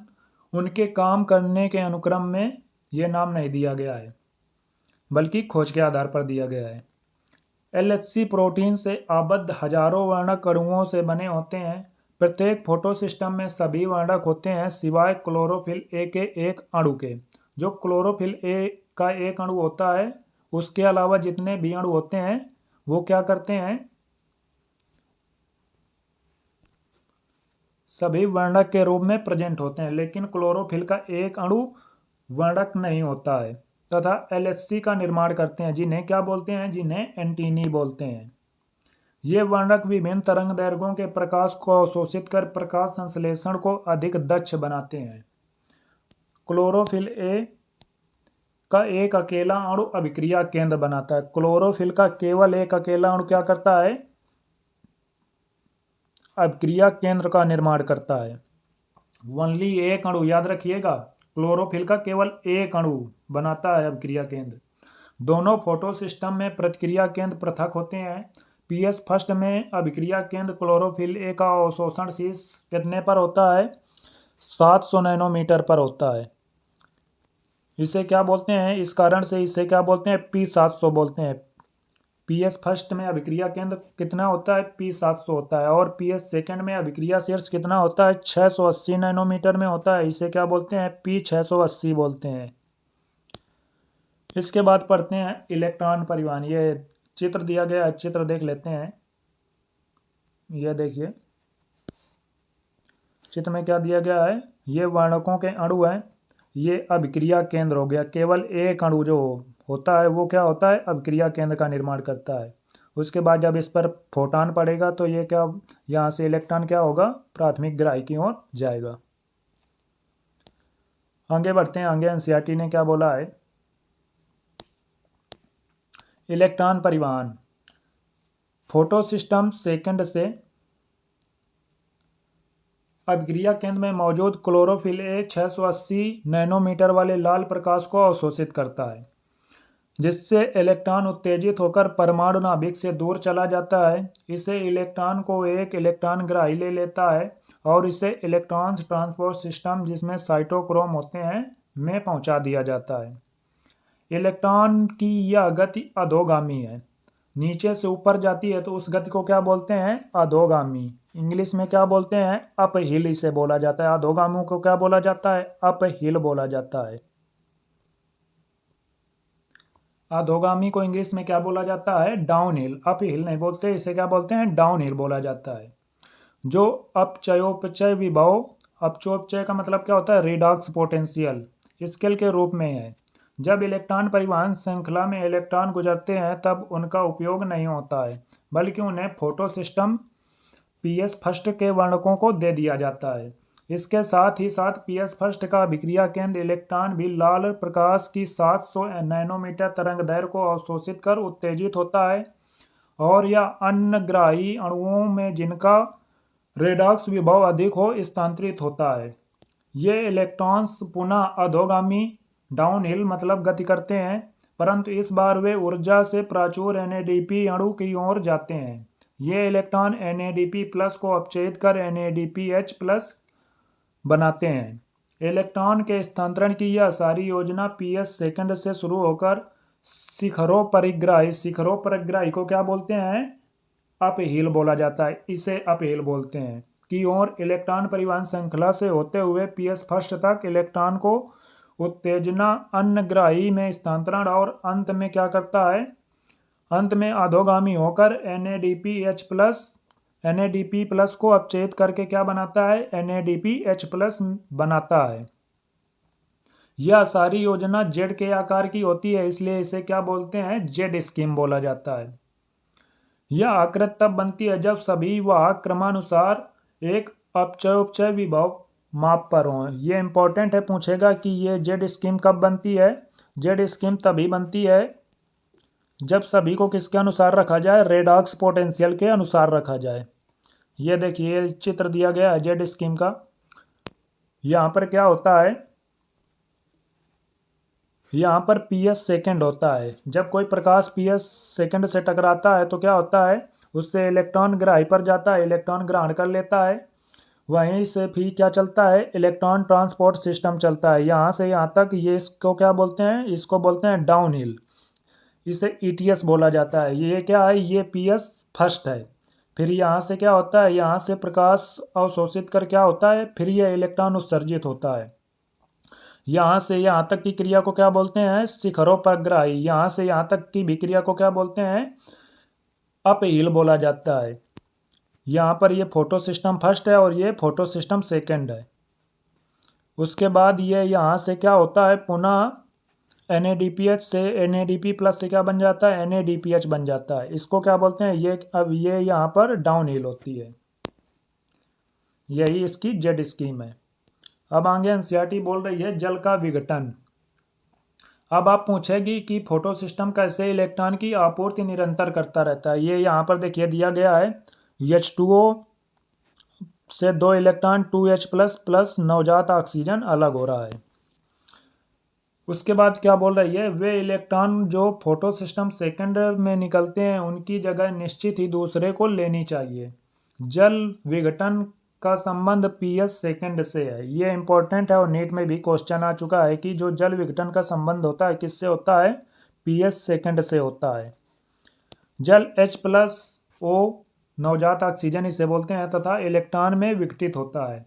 उनके काम करने के अनुक्रम में ये नाम नहीं दिया गया है, बल्कि खोज के आधार पर दिया गया है। LHC प्रोटीन से आबद्ध हजारों वर्णक अणुओं से बने होते हैं। प्रत्येक फोटो सिस्टम में सभी वर्णक होते हैं सिवाय क्लोरोफिल ए के एक अणु के। जो क्लोरोफिल ए का एक अणु होता है, उसके अलावा जितने भी अणु होते हैं वो क्या करते हैं, सभी वर्णक के रूप में प्रेजेंट होते हैं, लेकिन क्लोरोफिल का एक अणु वर्णक नहीं होता है तथा LHC का निर्माण करते हैं, जिन्हें क्या बोलते हैं, जिन्हें एंटीनी बोलते हैं। ये वर्णक विभिन्न तरंगदैर्घ्यों के प्रकाश को अवशोषित कर प्रकाश संश्लेषण को अधिक दक्ष बनाते हैं। क्लोरोफिल ए का एक अकेला अणु अभिक्रिया केंद्र बनाता है। क्लोरोफिल का केवल एक अकेला अणु क्या करता है, अभिक्रिया केंद्र का निर्माण करता है। ओनली एक अणु, याद रखिएगा, क्लोरोफिल का केवल एक अणु बनाता है अभिक्रिया केंद्र। दोनों फोटो सिस्टम में प्रतिक्रिया केंद्र पृथक होते हैं। PS फर्स्ट में अभिक्रिया केंद्र क्लोरोफिल ए का अवशोषण शीर्ष कितने पर होता है, 700 नैनोमीटर पर होता है। इसे क्या बोलते हैं, इस कारण से इसे क्या बोलते हैं, P700 बोलते हैं। PS फर्स्ट में अभिक्रिया केंद्र कितना होता है, P700 होता है, और PS सेकंड में अभिक्रिया शीर्ष कितना होता है, 680 नैनोमीटर में होता है। इसे क्या बोलते हैं, P680 बोलते हैं। इसके बाद पढ़ते हैं इलेक्ट्रॉन परिवहन। ये चित्र दिया गया है, चित्र देख लेते हैं। यह देखिए चित्र में क्या दिया गया है, ये वर्णकों के अणु हैं, ये अभिक्रिया केंद्र हो गया। केवल एक अणु जो होता है वो क्या होता है, अभिक्रिया केंद्र का निर्माण करता है। उसके बाद जब इस पर फोटॉन पड़ेगा तो ये क्या, यहाँ से इलेक्ट्रॉन क्या होगा, प्राथमिक ग्राही की ओर जाएगा। आगे बढ़ते हैं, आगे NCERT ने क्या बोला है। इलेक्ट्रॉन परिवहन, फोटो सिस्टम सेकंड से अभिक्रिया केंद्र में मौजूद क्लोरोफिल ए 680 नैनोमीटर वाले लाल प्रकाश को अवशोषित करता है। जिससे इलेक्ट्रॉन उत्तेजित होकर परमाणु नाभिक से दूर चला जाता है। इसे इलेक्ट्रॉन को एक इलेक्ट्रॉन ग्राही ले लेता है और इसे इलेक्ट्रॉन ट्रांसपोर्ट सिस्टम, जिसमें साइटोक्रोम होते हैं, में पहुंचा दिया जाता है। इलेक्ट्रॉन की यह गति अधोगामी है, नीचे से ऊपर जाती है, तो उस गति को क्या बोलते हैं? अधोगामी। इंग्लिश में क्या बोलते हैं? अप हिल इसे बोला जाता है। अधोगामी को क्या बोला जाता है? अप हिल बोला जाता है। अधोगामी को इंग्लिश में क्या बोला जाता है? Down hill. अप हिल नहीं बोलते, इसे क्या बोलते हैं? डाउन हिल बोला जाता है। जो अपचयोपचय विभव, अपचयोपचय का मतलब क्या होता है? रिडॉक्स पोटेंशियल स्केल के रूप में है। जब इलेक्ट्रॉन परिवहन श्रृंखला में इलेक्ट्रॉन गुजरते हैं तब उनका उपयोग नहीं होता है, बल्कि उन्हें फोटो सिस्टम पीएस फर्स्ट के वर्णकों को दे दिया जाता है। इसके साथ ही साथ पीएस फर्स्ट का अभिक्रिया केंद्र इलेक्ट्रॉन भी लाल प्रकाश की 700 नैनोमीटर तरंगदैर्घ्य को अवशोषित कर उत्तेजित होता है, और या अन्य ग्राही अणुओं में जिनका रेडॉक्स विभव अधिक हो स्थानांतरित होता है। ये इलेक्ट्रॉन्स पुनः अधोगामी डाउनहिल मतलब गति करते हैं, परंतु इस बार वे ऊर्जा से प्रचुर NADP अणु की ओर जाते हैं। ये इलेक्ट्रॉन NADP प्लस को अपचयित कर NADPH प्लस बनाते हैं। इलेक्ट्रॉन के स्थानांतरण की यह सारी योजना PS सेकंड से शुरू होकर शिखरों परिग्राही को क्या बोलते हैं? अपहिल बोला जाता है। इसे अपहिल बोलते हैं की ओर इलेक्ट्रॉन परिवहन श्रृंखला से होते हुए PS फर्स्ट तक इलेक्ट्रॉन को उत्तेजना अन्य ग्राही में स्थानांतरण, और अंत में क्या करता है? अंत में अधोगामी होकर NADP प्लस को अपचयित करके क्या बनाता है? NADPH प्लस बनाता है। यह सारी योजना जेड के आकार की होती है, इसलिए इसे क्या बोलते हैं? जेड स्कीम बोला जाता है। यह आकृति तब बनती है जब सभी वाहक क्रमानुसार एक अपचयोपचय विभव माप पर हों। ये इंपॉर्टेंट है, पूछेगा कि ये जेड स्कीम कब बनती है? जेड स्कीम तभी बनती है जब सभी को किसके अनुसार रखा जाए? रेडॉक्स पोटेंशियल के अनुसार रखा जाए। ये देखिए चित्र दिया गया है जेड स्कीम का। यहाँ पर क्या होता है? यहाँ पर PS सेकंड होता है। जब कोई प्रकाश PS सेकंड से टकराता है तो क्या होता है? उससे इलेक्ट्रॉन ग्राही पर जाता है, इलेक्ट्रॉन ग्रहण कर लेता है, वहीं से फिर क्या चलता है? इलेक्ट्रॉन ट्रांसपोर्ट सिस्टम चलता है यहाँ से यहाँ तक। ये इसको क्या बोलते हैं? इसको बोलते हैं डाउनहिल। इसे ETS बोला जाता है। ये क्या है? ये PS फर्स्ट है। फिर यहाँ से क्या होता है? यहाँ से प्रकाश अवशोषित कर क्या होता है? फिर ये इलेक्ट्रॉन उत्सर्जित होता है। यहाँ से यहाँ तक की क्रिया को क्या बोलते हैं? शिखरों परिग्राही। यहाँ से यहाँ तक की भी क्रिया को क्या बोलते हैं? अपहिल बोला जाता है। यहाँ पर ये फोटो सिस्टम फर्स्ट है और ये फोटो सिस्टम सेकंड है। उसके बाद ये यहाँ से क्या होता है? पुनः NADPH से NADP प्लस से क्या बन जाता है? NADPH बन जाता है। इसको क्या बोलते हैं? ये अब ये यहाँ पर डाउनहिल होती है। यही इसकी जेड स्कीम है। अब आगे NCERT बोल रही है जल का विघटन। अब आप पूछेगी कि फोटो सिस्टम कैसे इलेक्ट्रॉन की आपूर्ति निरंतर करता रहता है। ये यहाँ पर देखिए दिया गया है। H2O से 2 इलेक्ट्रॉन 2H प्लस प्लस नवजात ऑक्सीजन अलग हो रहा है। उसके बाद क्या बोल रही है? वे इलेक्ट्रॉन जो फोटो सिस्टम सेकंड में निकलते हैं उनकी जगह निश्चित ही दूसरे को लेनी चाहिए। जल विघटन का संबंध PS सेकंड से है। ये इंपॉर्टेंट है और नीट में भी क्वेश्चन आ चुका है कि जो जल विघटन का संबंध होता है किससे होता है? PS सेकंड से होता है। जल H+O नवजात ऑक्सीजन इसे बोलते हैं तथा इलेक्ट्रॉन में विघटित होता है।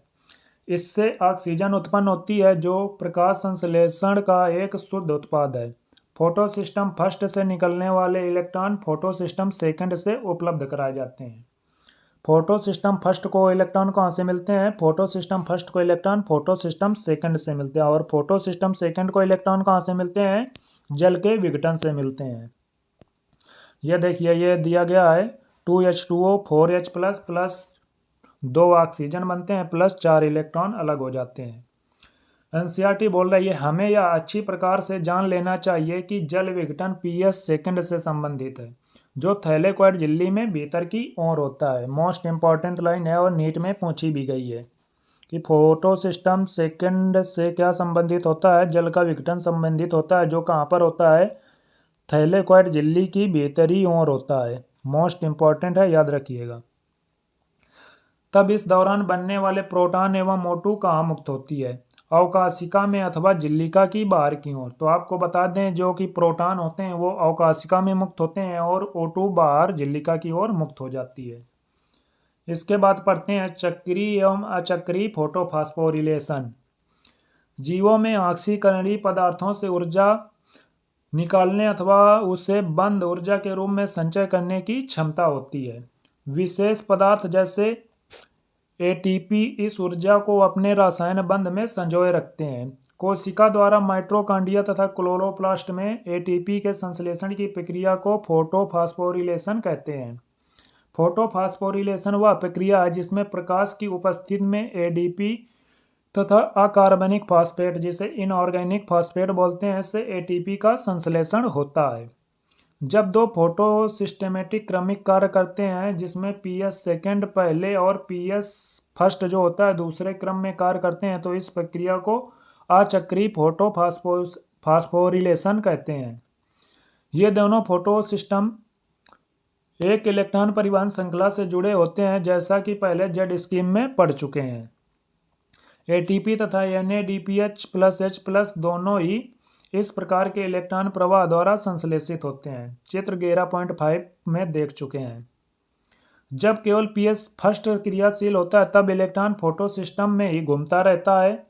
इससे ऑक्सीजन उत्पन्न होती है जो प्रकाश संश्लेषण का एक शुद्ध उत्पाद है। फोटो सिस्टम फर्स्ट से निकलने वाले इलेक्ट्रॉन फोटो सिस्टम सेकंड से उपलब्ध कराए जाते हैं। फोटो सिस्टम फर्स्ट को इलेक्ट्रॉन कहाँ से मिलते हैं? फोटो सिस्टम फर्स्ट को इलेक्ट्रॉन फोटो सिस्टम सेकंड से मिलते हैं। और फोटो सिस्टम सेकंड को इलेक्ट्रॉन कहाँ से मिलते हैं? जल के विघटन से मिलते हैं। यह देखिए ये दिया गया है 2H2O 4H plus plus 2 oxygen बनते हैं प्लस 4 इलेक्ट्रॉन अलग हो जाते हैं। NCERT बोल रही है हमें यह अच्छी प्रकार से जान लेना चाहिए कि जल विघटन PS सेकंड से संबंधित है, जो थैलेकोइड झिल्ली में भीतर की ओर होता है। मोस्ट इंपॉर्टेंट लाइन है और नीट में पूछी भी गई है कि फोटो सिस्टम सेकंड से क्या संबंधित होता है? जल का विघटन संबंधित होता है, जो कहाँ पर होता है? थैलेकॉइड झिल्ली की भीतरी ओर होता है। मोस्ट इंपॉर्टेंट है, याद रखिएगा। तब इस दौरान बनने वाले प्रोटॉन एवं O2 कहाँ मुक्त होती है? अवकाशिका में अथवा झिल्लिका की बाहर की ओर। तो आपको बता दें, जो कि प्रोटॉन होते हैं वो अवकाशिका में मुक्त होते हैं और O2 बाहर झिल्लिका की ओर मुक्त हो जाती है। इसके बाद पढ़ते हैं चक्रीय एवं अचक्रीय फोटोफॉस्फोरिलेशन। जीवों में ऑक्सीकरणीय पदार्थों से ऊर्जा निकालने अथवा उसे बंद ऊर्जा के रूप में संचय करने की क्षमता होती है। विशेष पदार्थ जैसे एटीपी इस ऊर्जा को अपने रसायन बंध में संजोए रखते हैं। कोशिका द्वारा माइटोकॉन्ड्रिया तथा क्लोरोप्लास्ट में एटीपी के संश्लेषण की प्रक्रिया को फोटोफॉस्फोरिलेशन कहते हैं। फोटोफॉस्फोरिलेशन वह प्रक्रिया है जिसमें प्रकाश की उपस्थिति में एडीपी तथा अकार्बनिक फॉस्फेट, जिसे इनऑर्गेनिक फॉस्फेट बोलते हैं, से एटीपी का संश्लेषण होता है। जब दो फोटो सिस्टेमेटिक क्रमिक कार्य करते हैं जिसमें पीएस सेकेंड पहले और पीएस फर्स्ट जो होता है दूसरे क्रम में कार्य करते हैं, तो इस प्रक्रिया को अचक्रीय फोटोफॉस्फोरिलेशन कहते हैं। ये दोनों फोटो सिस्टम एक इलेक्ट्रॉन परिवहन श्रृंखला से जुड़े होते हैं, जैसा कि पहले जेड स्कीम में पढ़ चुके हैं। एटीपी तथा NADPH+H+ दोनों ही इस प्रकार के इलेक्ट्रॉन प्रवाह द्वारा संश्लेषित होते हैं। चित्र 11.5 में देख चुके हैं। जब केवल पीएस फर्स्ट क्रियाशील होता है तब इलेक्ट्रॉन फोटो सिस्टम में ही घूमता रहता है।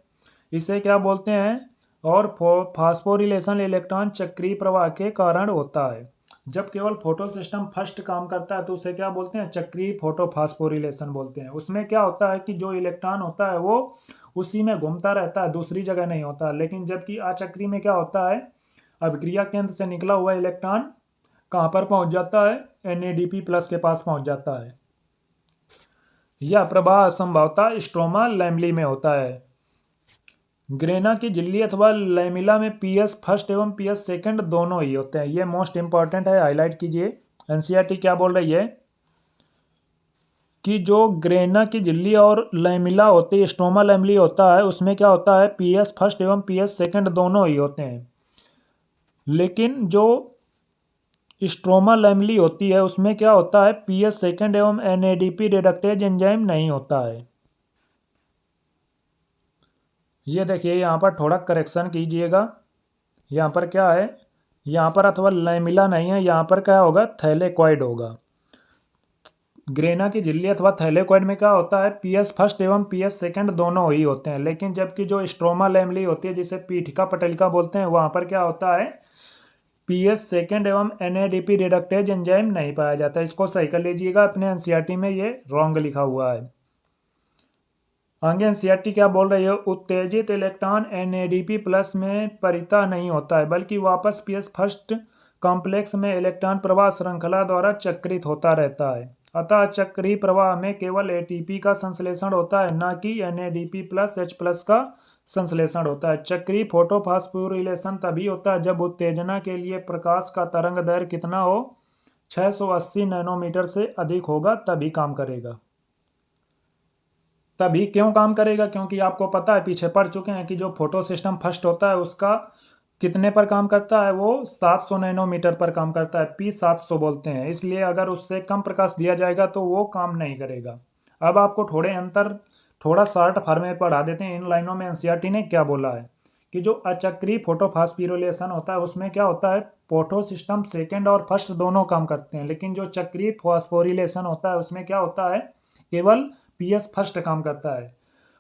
इसे क्या बोलते हैं? और फास्फोरिलेशन इलेक्ट्रॉन चक्रीय प्रवाह के कारण होता है। जब केवल फोटो सिस्टम फर्स्ट काम करता है तो उसे क्या बोलते हैं? चक्रीय फोटोफॉस्फोरिलेशन बोलते हैं। उसमें क्या होता है कि जो इलेक्ट्रॉन होता है वो उसी में घूमता रहता है, दूसरी जगह नहीं होता। लेकिन जबकि अचक्रीय में क्या होता है? अभिक्रिया केंद्र से निकला हुआ इलेक्ट्रॉन कहाँ पर पहुंच जाता है? NADP+ के पास पहुंच जाता है। यह प्रवाह संभवतः स्ट्रोमा लैमेली में होता है। ग्रेना की झिल्ली अथवा लैमेला में पीएस फर्स्ट एवं पीएस सेकंड दोनों ही होते हैं। ये मोस्ट इंपॉर्टेंट है, हाईलाइट कीजिए। एनसीईआरटी क्या बोल रही है कि जो ग्रेना की झिल्ली और लैमेला होती है, स्ट्रोमा लैमेली होता है, उसमें क्या होता है? पीएस फर्स्ट एवं पीएस सेकंड दोनों ही होते हैं। लेकिन जो स्ट्रोमा लैमेली होती है उसमें क्या होता है? पीएस सेकंड एवं NADP रिडक्टेज एंजाइम नहीं होता है। ये देखिए, यहाँ पर थोड़ा करेक्शन कीजिएगा। यहाँ पर क्या है? यहाँ पर अथवा लैमेला नहीं है, यहाँ पर क्या होगा? थैलेकॉइड होगा। ग्रेना की झिल्ली अथवा थैलेकॉइड में क्या होता है? पीएस फर्स्ट एवं पीएस सेकंड दोनों ही होते हैं। लेकिन जबकि जो स्ट्रोमा लैमेली होती है, जिसे पीठिका पटलिका बोलते हैं, वहाँ पर क्या होता है? पीएस सेकंड एवं NADP रिडक्टेज एंजाइम नहीं पाया जाता। इसको सही कर लीजिएगा, अपने एनसीईआरटी में ये रॉन्ग लिखा हुआ है। आगे एनसीईआरटी क्या बोल रही है? उत्तेजित इलेक्ट्रॉन NADP+ में परिता नहीं होता है, बल्कि वापस पीएस फर्स्ट कॉम्प्लेक्स में इलेक्ट्रॉन प्रवाह श्रृंखला द्वारा चक्रित होता रहता है। अतः चक्रीय प्रवाह में केवल ATP का संश्लेषण होता है, न कि NADP+H+ का संश्लेषण होता है। चक्रीय फोटोफॉस्फोरिलेशन तभी होता है जब उत्तेजना के लिए प्रकाश का तरंग दैर्घ्य कितना हो? 680 नैनोमीटर से अधिक होगा, तभी काम करेगा। तभी क्यों काम करेगा? क्योंकि आपको पता है, पीछे पढ़ चुके हैं कि जो फोटो सिस्टम फर्स्ट होता है उसका कितने पर काम करता है? वो 700 नैनोमीटर पर काम करता है, P700 बोलते हैं। इसलिए अगर उससे कम प्रकाश दिया जाएगा तो वो काम नहीं करेगा। अब आपको थोड़ा शॉर्ट फॉर्म में पढ़ा देते हैं। इन लाइनों में एनसीईआरटी ने क्या बोला है कि जो अचक्रीय फोटोफॉस्फोरिलेशन होता है उसमें क्या होता है? फोटो सिस्टम सेकेंड और फर्स्ट दोनों काम करते हैं। लेकिन जो चक्रीय फॉस्फोरिलेशन होता है उसमें क्या होता है? केवल पीएस फर्स्ट काम करता है।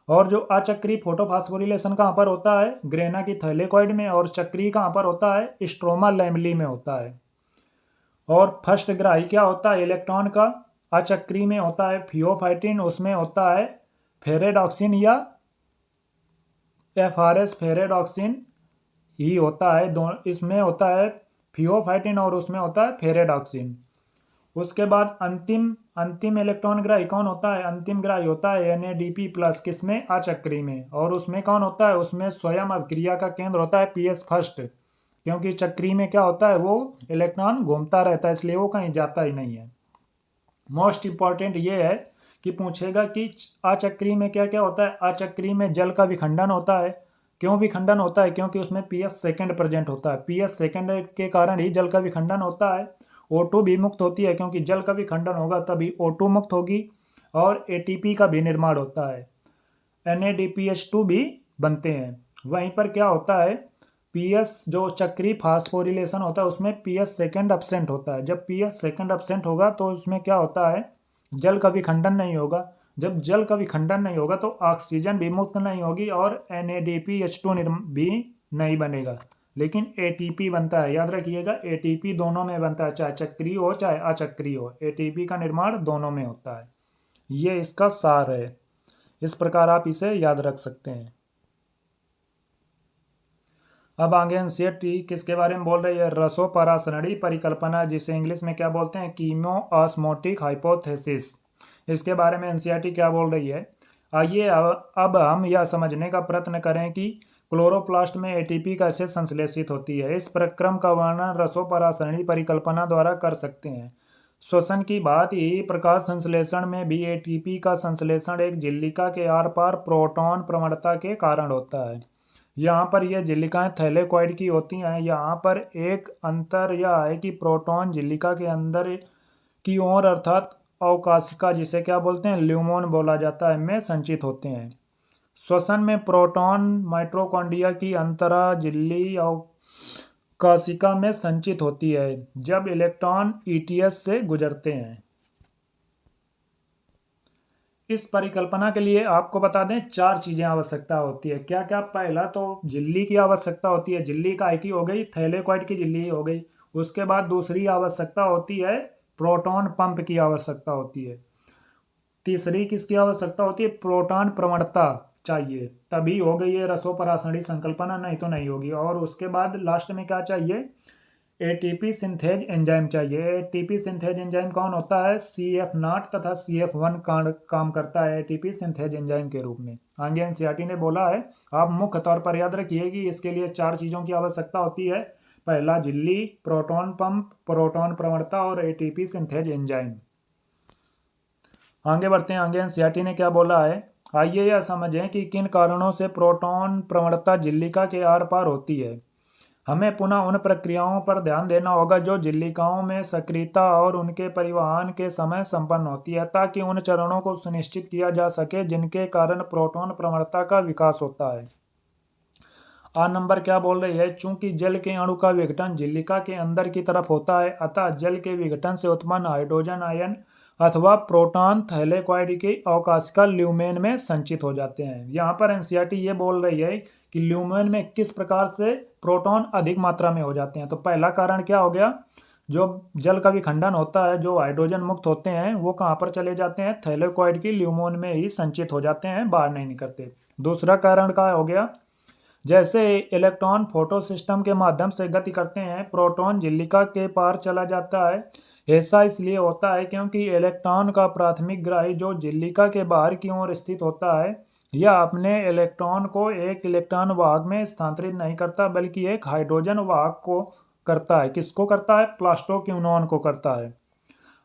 और जो अचक्रीय फोटोफॉस्फोरिलेशन कहाँ पर होता है? ग्रेना की थैलेकॉइड में। और चक्रीय कहाँ पर होता है? स्ट्रोमा लैमेली में होता है। और फर्स्ट ग्राही क्या होता है इलेक्ट्रॉन का? अचक्रीय में होता है थियोफाइटिन, उसमें होता है फेरेडॉक्सिन या FRS फेरेडॉक्सिन ही होता है। इसमें होता है थियोफाइटिन और उसमें होता है फेरेडॉक्सिन। उसके बाद अंतिम इलेक्ट्रॉन ग्राही कौन होता है? अंतिम ग्राही होता है NADP+, किसमें? अचक्रीय में। और उसमें कौन होता है? उसमें स्वयं अभिक्रिया का केंद्र होता है पीएस फर्स्ट, क्योंकि चक्रीय में क्या होता है? वो इलेक्ट्रॉन घूमता रहता है, इसलिए वो कहीं जाता ही नहीं है। मोस्ट इंपॉर्टेंट ये है कि पूछेगा कि अचक्रीय में क्या क्या होता है? अचक्रीय में जल का विखंडन होता है, क्यों विखंडन होता है? क्योंकि उसमें पीएच सेकंड प्रेजेंट होता है। पीएच सेकंड के कारण ही जल का विखंडन होता है। O2 भी मुक्त होती है, क्योंकि जल का विखंडन होगा तभी O2 मुक्त होगी और ATP का भी निर्माण होता है। NADPH2 भी बनते हैं। वहीं पर क्या होता है, पीएच जो चक्रीय फास्फोरिलेशन होता है उसमें पीएच सेकंड एब्सेंट होता है। जब पीएच सेकंड एब्सेंट होगा तो उसमें क्या होता है, जल का विखंडन नहीं होगा। जब जल का विखंडन नहीं होगा तो ऑक्सीजन भी मुक्त नहीं होगी और NADPH2 भी नहीं बनेगा, लेकिन ATP बनता है। याद रखिएगा, ATP दोनों में बनता है, चाहे चक्रीय हो चाहे अचक्रीय हो, ATP का निर्माण दोनों में होता है। ये इसका सार है। इस प्रकार आप इसे याद रख सकते हैं। अब आगे एनसीईआरटी किसके बारे में बोल रही है? रसोपरासरणी परिकल्पना, जिसे इंग्लिश में क्या बोलते हैं? कीमोऑस्मोटिक हाइपोथेसिस। इसके बारे में एनसीईआरटी क्या बोल रही है? आइए अब हम यह समझने का प्रयत्न करें कि क्लोरोप्लास्ट में एटीपी कैसे संश्लेषित होती है। इस प्रक्रम का वर्णन रसोपरासरणी परिकल्पना द्वारा कर सकते हैं। श्वसन की बात ही प्रकाश संश्लेषण में भी एटीपी का संश्लेषण एक झिल्लिका के आर पार प्रोटॉन प्रवणता के कारण होता है। यहाँ पर यह झिल्लिकाएं थैलेकॉइड की होती हैं। यहाँ पर एक अंतर यह है कि प्रोटॉन झिल्लिका के अंदर की ओर अर्थात अवकाशिका, जिसे क्या बोलते हैं? ल्यूमोन बोला जाता है, में संचित होते हैं। श्वसन में प्रोटॉन माइटोकॉन्ड्रिया की अंतरा झिल्ली अवकाशिका में संचित होती है जब इलेक्ट्रॉन ईटीएस से गुजरते हैं। इस परिकल्पना के लिए आपको बता दें 4 चीजें आवश्यकता होती है। क्या क्या? पहला तो झिल्ली की आवश्यकता होती है। झिल्ली काय की हो गई? थैलेकॉइड की झिल्ली हो गई। उसके बाद दूसरी आवश्यकता होती है प्रोटॉन पंप की आवश्यकता होती है। तीसरी किसकी आवश्यकता होती है? प्रोटॉन प्रवणता चाहिए, तभी हो गई ये रसोपरासरणी संकल्पना, नहीं तो नहीं होगी। और उसके बाद लास्ट में क्या चाहिए? एटीपी सिंथेज एंजाइम चाहिए। एटीपी सिंथेज एंजाइम कौन होता है? CF0 तथा CF1 काम करता है एटीपी सिंथेज एंजाइम के रूप में। आगे एनसीईआरटी ने बोला है, आप मुख्य तौर पर याद रखिए कि इसके लिए 4 चीजों की आवश्यकता होती है। पहला झिल्ली, प्रोटॉन पंप, प्रोटॉन प्रवणता और एटीपी सिंथेज एंजाइम। आगे बढ़ते हैं। आगे एनसीईआरटी ने क्या बोला है, आइए यह समझें कि किन कारणों से प्रोटॉन प्रवणता झिल्लिका के आर पार होती है। हमें पुनः उन प्रक्रियाओं पर ध्यान देना होगा जो झिल्लिकाओं में सक्रियता और उनके परिवहन के समय संपन्न होती है, ताकि उन चरणों को सुनिश्चित किया जा सके जिनके कारण प्रोटॉन प्रवणता का विकास होता है। नंबर क्या बोल रही है? चूंकि जल के अणु का विघटन झिल्लिका के अंदर की तरफ होता है, अतः जल के विघटन से उत्पन्न हाइड्रोजन आयन अथवा प्रोटॉन थैलेकॉइड के अवकाशिका ल्यूमेन में संचित हो जाते हैं। यहाँ पर एनसीईआरटी ये बोल रही है कि ल्यूमेन में किस प्रकार से प्रोटॉन अधिक मात्रा में हो जाते हैं। तो पहला कारण क्या हो गया? जो जल का विखंडन होता है, जो हाइड्रोजन मुक्त होते हैं, वो कहाँ पर चले जाते हैं? थैलेकॉइड की ल्यूमेन में ही संचित हो जाते हैं, बाहर नहीं निकलते। दूसरा कारण क्या हो गया? जैसे इलेक्ट्रॉन फोटो सिस्टम के माध्यम से गति करते हैं, प्रोटॉन झिल्लिका के पार चला जाता है। ऐसा इसलिए होता है क्योंकि इलेक्ट्रॉन का प्राथमिक ग्राही जो झिल्लिका के बाहर की ओर स्थित होता है, यह अपने इलेक्ट्रॉन को एक इलेक्ट्रॉन वाहक में स्थानांतरित नहीं करता, बल्कि एक हाइड्रोजन वाहक को करता है। किसको करता है? प्लास्टोक्विनोन को करता है।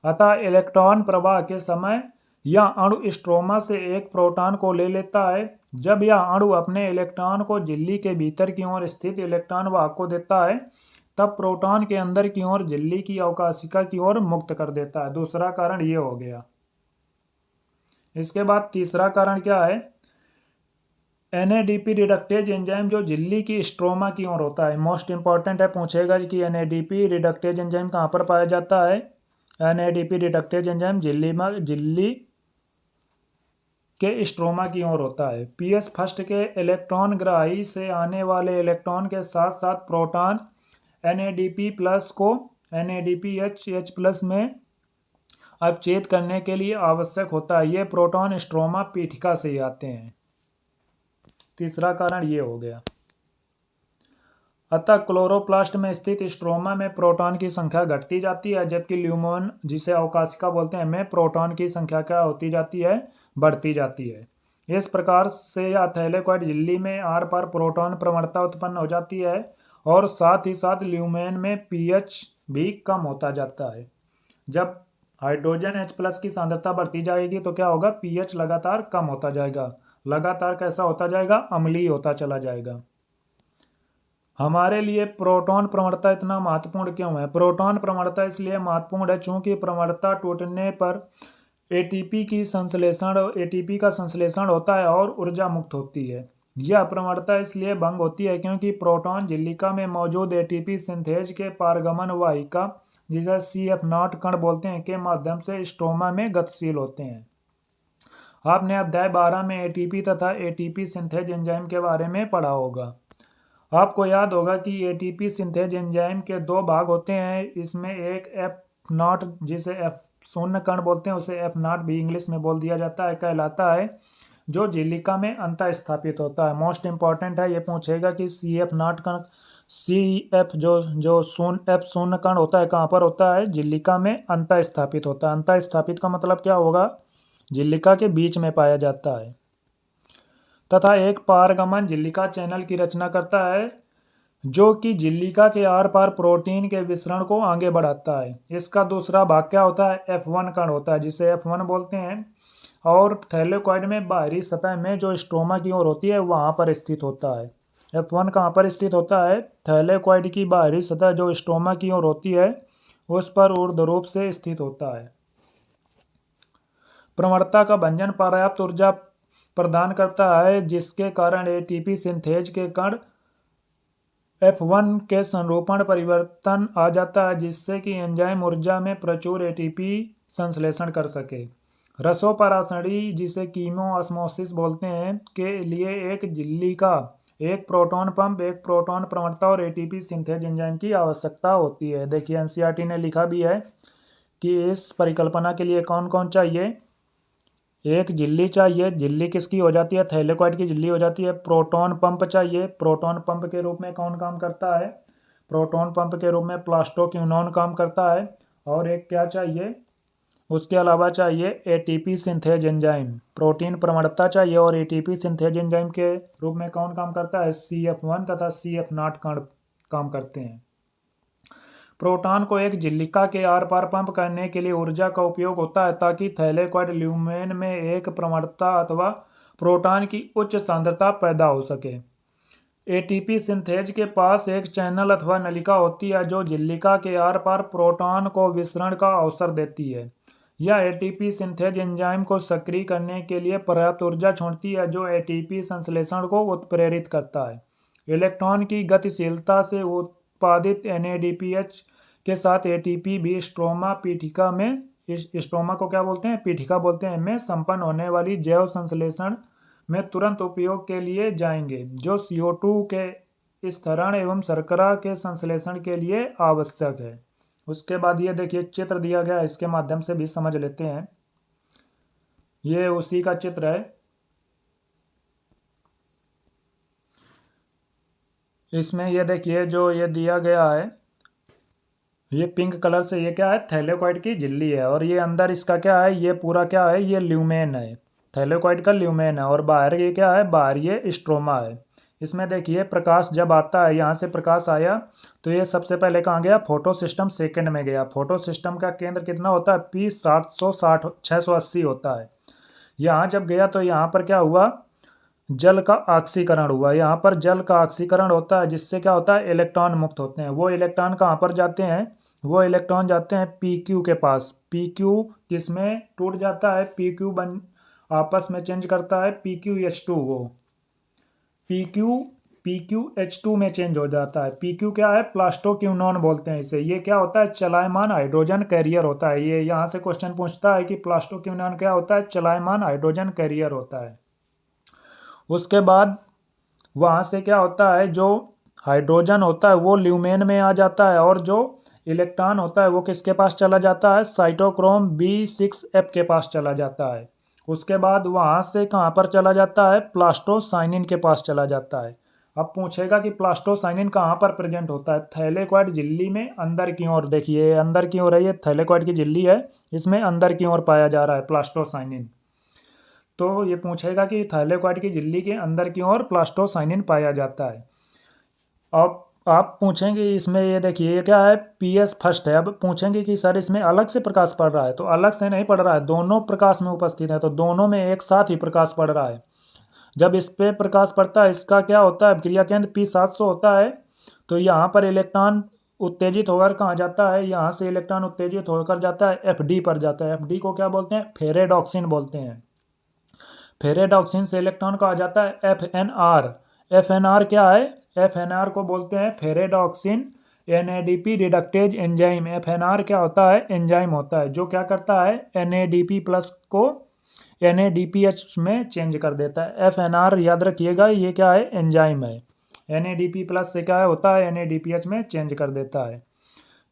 अतः इलेक्ट्रॉन प्रवाह के समय यह अणु स्ट्रोमा से एक प्रोटॉन को ले लेता है। जब यह अणु अपने इलेक्ट्रॉन को झिल्ली के भीतर की ओर स्थित इलेक्ट्रॉन वाहक को देता है, तब प्रोटॉन के अंदर की ओर झिल्ली की अवकाशिका की ओर मुक्त कर देता है। दूसरा कारण ये हो गया। इसके बाद तीसरा कारण क्या है? NADP रिडक्टेज एंजाइम जो झिल्ली की स्ट्रोमा की ओर होता है। मोस्ट इंपॉर्टेंट है, पूछेगा कि NADP रिडक्टेज एंजाइम कहाँ पर पाया जाता है? NADP रिडक्टेज एंजाइम झिल्ली के स्ट्रोमा की ओर होता है। PS फर्स्ट के इलेक्ट्रॉन ग्राही से आने वाले इलेक्ट्रॉन के साथ साथ प्रोटॉन NADP प्लस को NADPH में अपचेत करने के लिए आवश्यक होता है। ये प्रोटॉन स्ट्रोमा पीठिका से ही आते हैं। तीसरा कारण ये हो गया। अतः क्लोरोप्लास्ट में स्थित स्ट्रोमा में प्रोटॉन की संख्या घटती जाती है, जबकि ल्यूमोन, जिसे अवकाशिका बोलते हैं, में प्रोटॉन की संख्या क्या होती जाती है? बढ़ती जाती है। इस प्रकार से या थैलेकॉइड झिल्ली में आर पार प्रोटॉन प्रवणता उत्पन्न हो जाती है और साथ ही साथ ल्यूमेन में पीएच भी कम होता जाता है। जब हाइड्रोजन H+ की सांद्रता बढ़ती जाएगी तो क्या होगा? पीएच लगातार कम होता जाएगा। लगातार कैसा होता जाएगा, अम्लीय होता चला जाएगा। हमारे लिए प्रोटॉन प्रवणता इतना महत्वपूर्ण क्यों है? प्रोटॉन प्रवणता इसलिए महत्वपूर्ण है चूंकि प्रवणता टूटने पर एटीपी का संश्लेषण होता है और ऊर्जा मुक्त होती है। यह प्रवणता इसलिए भंग होती है क्योंकि प्रोटॉन झिल्लिका में मौजूद एटीपी सिंथेज के पारगमन वाहिका, जिसे CF0 कण बोलते हैं, के माध्यम से स्ट्रोमा में गतिशील होते हैं। आपने अध्याय 12 में एटीपी तथा एटीपी सिंथेज एंजाइम के बारे में पढ़ा होगा। आपको याद होगा कि एटीपी सिंथेज एंजाइम के दो भाग होते हैं। इसमें एक F0 जिसे F0 कण बोलते हैं, उसे F0 भी इंग्लिश में बोल दिया जाता है, कहलाता है, जो झिल्लिका में अंतः स्थापित होता है। मोस्ट इंपॉर्टेंट है, ये पूछेगा कि CF0 कण CF जो F0 कण होता है कहाँ पर होता है? झिल्लिका में अंतः स्थापित होता है। अंतः स्थापित का मतलब क्या होगा? झिल्लिका के बीच में पाया जाता है। तथा एक पारगमन झिल्लिका चैनल की रचना करता है, जो कि झिल्लिका के आर पार प्रोटीन के विसरण को आगे बढ़ाता है। इसका दूसरा भाग क्या होता है? F1 कण होता है, जिसे F1 बोलते हैं, और थैलेकॉइड में बाहरी सतह में जो स्ट्रोमा की ओर होती है वहाँ पर स्थित होता है। F1 कहाँ पर स्थित होता है? थैलेकॉइड की बाहरी सतह जो स्ट्रोमा की ओर होती है उस पर ऊर्ध्व रूप से स्थित होता है। प्रवणता का भंजन पर्याप्त ऊर्जा प्रदान करता है, जिसके कारण एटीपी सिंथेज के कण F1 के संरूपण परिवर्तन आ जाता है, जिससे कि एंजाइम ऊर्जा में प्रचुर एटीपी संश्लेषण कर सके। रसोपरासड़ी, जिसे कीमोऑस्मोसिस बोलते हैं, के लिए एक झिल्लिका, एक प्रोटॉन पंप, एक प्रोटॉन प्रवणता और एटीपी सिंथेज एंजाइम की आवश्यकता होती है। देखिए एनसीईआरटी ने लिखा भी है कि इस परिकल्पना के लिए कौन कौन चाहिए? एक झिल्ली चाहिए। झिल्ली किसकी हो जाती है? थैलेकॉइड की झिल्ली हो जाती है। प्रोटॉन पंप चाहिए। प्रोटॉन पंप के रूप में कौन काम करता है? प्रोटॉन पंप के रूप में प्लास्टोक्विनोन काम करता है। और एक क्या चाहिए? उसके अलावा चाहिए एटीपी सिंथेज एंजाइम। प्रोटीन प्रवणता चाहिए और एटीपी सिंथेज एंजाइम के रूप में कौन काम करता है? CF1 तथा CF0 कण काम करते हैं। प्रोटॉन को एक झिल्लिका के आर पार पंप करने के लिए ऊर्जा का उपयोग होता है, ताकि थैलेकॉइड ल्यूमेन में एक प्रवणता अथवा प्रोटॉन की उच्च सांद्रता पैदा हो सके। एटीपी सिंथेज के पास एक चैनल अथवा नलिका होती है, जो झिल्लिका के आर पार प्रोटॉन को विसरण का अवसर देती है। यह एटीपी सिंथेज एंजाइम को सक्रिय करने के लिए पर्याप्त ऊर्जा छोड़ती है, जो एटीपी संश्लेषण को उत्प्रेरित करता है। इलेक्ट्रॉन की गतिशीलता से उत्पादित NADPH के साथ एटीपी भी स्ट्रोमा पीठिका में, स्ट्रोमा को क्या बोलते हैं? पीठिका बोलते हैं, में संपन्न होने वाली जैव संश्लेषण में तुरंत उपयोग के लिए जाएंगे, जो CO2 के स्थरण एवं शर्करा के संश्लेषण के लिए आवश्यक है। उसके बाद ये देखिए चित्र दिया गया, इसके माध्यम से भी समझ लेते हैं। ये उसी का चित्र है। इसमें ये देखिए जो ये दिया गया है, ये पिंक कलर से, ये क्या है? थैलेकॉइड की झिल्ली है, और ये अंदर इसका क्या है? ये पूरा क्या है? ये ल्यूमेन है, थैलेकॉइड का ल्यूमेन है, और बाहर ये क्या है? बाहर ये स्ट्रोमा है। इसमें देखिए प्रकाश जब आता है, यहाँ से प्रकाश आया तो ये सबसे पहले कहाँ गया? फोटो सिस्टम सेकेंड में गया। फोटो सिस्टम का केंद्र कितना होता है? P 680 होता है। यहाँ जब गया तो यहाँ पर क्या हुआ? जल का ऑक्सीकरण हुआ। यहाँ पर जल का ऑक्सीकरण होता है, जिससे क्या होता है? इलेक्ट्रॉन मुक्त होते हैं। वो इलेक्ट्रॉन कहाँ पर जाते हैं? वो इलेक्ट्रॉन जाते हैं PQ के पास। PQ किसमें टूट जाता है? PQ बन आपस में चेंज करता है PQH2, वो PQH2 में चेंज हो जाता है। PQ क्या है? प्लास्टोक्विनोन बोलते हैं इसे। ये क्या होता है? चलायमान हाइड्रोजन कैरियर होता है। ये यहाँ से क्वेश्चन पूछता है कि प्लास्टोक्विनोन क्या होता है? चलायमान हाइड्रोजन कैरियर होता है। उसके बाद वहाँ से क्या होता है? जो हाइड्रोजन होता है वो ल्यूमेन में आ जाता है, और जो इलेक्ट्रॉन होता है वो किसके पास चला जाता है? साइटोक्रोम B6F के पास चला जाता है। उसके बाद वहाँ से कहाँ पर चला जाता है? प्लास्टोसाइनिन के पास चला जाता है। अब पूछेगा कि प्लास्टोसाइनिन कहाँ पर प्रेजेंट होता है? थैलेकॉइड झिल्ली में अंदर की ओर। देखिए अंदर की ओर है, ये थैलेकॉइड की झिल्ली है, इसमें अंदर की ओर पाया जा रहा है प्लास्टोसाइनिन। तो ये पूछेगा कि थैलेकॉइड की झिल्ली के अंदर की ओर प्लास्टोसाइनिन पाया जाता है। अब आप पूछेंगे इसमें, ये देखिए ये क्या है? PS फर्स्ट है। अब पूछेंगे कि सर इसमें अलग से प्रकाश पड़ रहा है, तो अलग से नहीं पड़ रहा है, दोनों प्रकाश में उपस्थित है, तो दोनों में एक साथ ही प्रकाश पड़ रहा है। जब इस पे प्रकाश पड़ता है, इसका क्या होता है, क्रिया केंद्र P700 होता है। तो यहाँ पर इलेक्ट्रॉन उत्तेजित होकर कहाँ जाता है, यहाँ से इलेक्ट्रॉन उत्तेजित होकर जाता है FD पर जाता है। FD को क्या बोलते हैं, फेरेडॉक्सिन बोलते हैं। फेरेडॉक्सिन से इलेक्ट्रॉन कहाँ जाता है, FNR। FNR क्या है, FNR को बोलते हैं ferredoxin NADP reductase enzyme. FNR क्या होता है, एंजाइम होता है जो क्या करता है, NADP प्लस को NADPH में चेंज कर देता है। FNR याद रखिएगा, ये क्या है, एंजाइम है। NADP प्लस से क्या होता है, NADPH में चेंज कर देता है।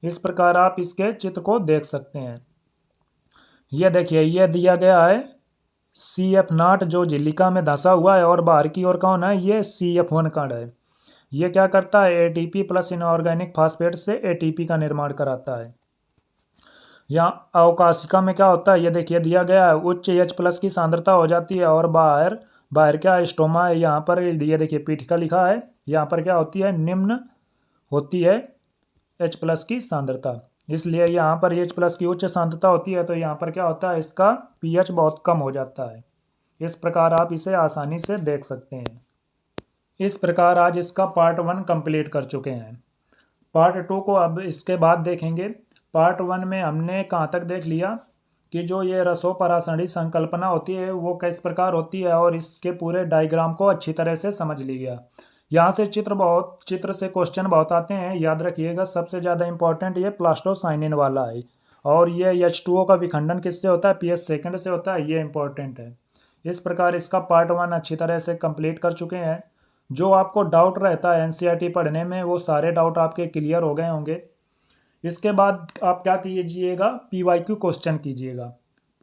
इस प्रकार आप इसके चित्र को देख सकते हैं। ये देखिए, ये दिया गया है CF0 जो झिल्लिका में धंसा हुआ है, और बाहर की ओर कौन है, ये CF1 कण है। ये क्या करता है, ATP प्लस इनऑर्गेनिक फास्फेट से ATP का निर्माण कराता है। यहाँ अवकाशिका में क्या होता है, ये देखिए दिया गया है, उच्च H प्लस की सांद्रता हो जाती है, और बाहर बाहर क्या है, स्टोमा है। यहाँ पर ये देखिए पीठिका लिखा है, यहाँ पर क्या होती है, निम्न होती है H प्लस की सांद्रता। इसलिए यहाँ पर H प्लस की उच्च सांद्रता होती है, तो यहाँ पर क्या होता है, इसका pH बहुत कम हो जाता है। इस प्रकार आप इसे आसानी से देख सकते हैं। इस प्रकार आज इसका पार्ट 1 कंप्लीट कर चुके हैं। पार्ट 2 को अब इसके बाद देखेंगे। पार्ट 1 में हमने कहाँ तक देख लिया कि जो ये रसोपरासरणी संकल्पना होती है वो किस प्रकार होती है, और इसके पूरे डायग्राम को अच्छी तरह से समझ लिया। यहाँ से चित्र से क्वेश्चन बहुत आते हैं, याद रखिएगा। सबसे ज़्यादा इंपॉर्टेंट ये प्लास्टोसाइनिन वाला है, और ये H2O का विखंडन किससे होता है, pH सेकंड से होता है, ये इंपॉर्टेंट है। इस प्रकार इसका पार्ट 1 अच्छी तरह से कंप्लीट कर चुके हैं। जो आपको डाउट रहता है NCERT पढ़ने में, वो सारे डाउट आपके क्लियर हो गए होंगे। इसके बाद आप क्या कीजिएगा, PYQ क्वेश्चन कीजिएगा।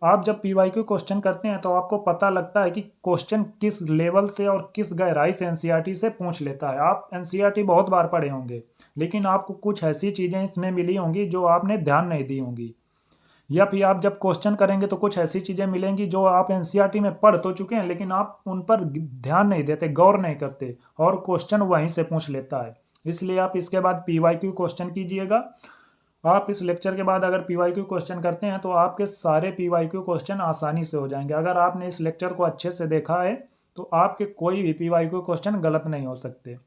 आप जब PYQ क्वेश्चन करते हैं तो आपको पता लगता है कि क्वेश्चन किस लेवल से और किस गहराई से NCERT से पूछ लेता है। आप NCERT बहुत बार पढ़े होंगे, लेकिन आपको कुछ ऐसी चीज़ें इसमें मिली होंगी जो आपने ध्यान नहीं दी होंगी, या फिर आप जब क्वेश्चन करेंगे तो कुछ ऐसी चीज़ें मिलेंगी जो आप NCERT में पढ़ तो चुके हैं, लेकिन आप उन पर ध्यान नहीं देते, गौर नहीं करते, और क्वेश्चन वहीं से पूछ लेता है। इसलिए आप इसके बाद PYQ क्वेश्चन कीजिएगा। आप इस लेक्चर के बाद अगर PYQ क्वेश्चन करते हैं तो आपके सारे PYQ क्वेश्चन आसानी से हो जाएंगे। अगर आपने इस लेक्चर को अच्छे से देखा है तो आपके कोई भी PYQ क्वेश्चन गलत नहीं हो सकते।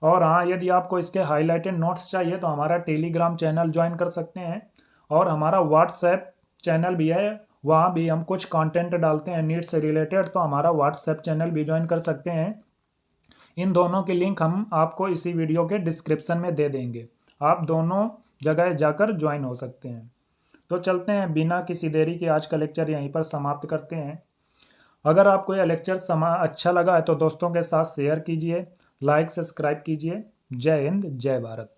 और हाँ, यदि आपको इसके हाईलाइटेड नोट्स चाहिए तो हमारा टेलीग्राम चैनल ज्वाइन कर सकते हैं, और हमारा व्हाट्सएप चैनल भी है, वहाँ भी हम कुछ कंटेंट डालते हैं नीट से रिलेटेड, तो हमारा व्हाट्सएप चैनल भी ज्वाइन कर सकते हैं। इन दोनों की लिंक हम आपको इसी वीडियो के डिस्क्रिप्शन में दे देंगे, आप दोनों जगह जाकर ज्वाइन हो सकते हैं। तो चलते हैं, बिना किसी देरी के आज का लेक्चर यहीं पर समाप्त करते हैं। अगर आपको यह लेक्चर अच्छा लगा है तो दोस्तों के साथ शेयर कीजिए, लाइक सब्सक्राइब कीजिए। जय हिंद, जय भारत।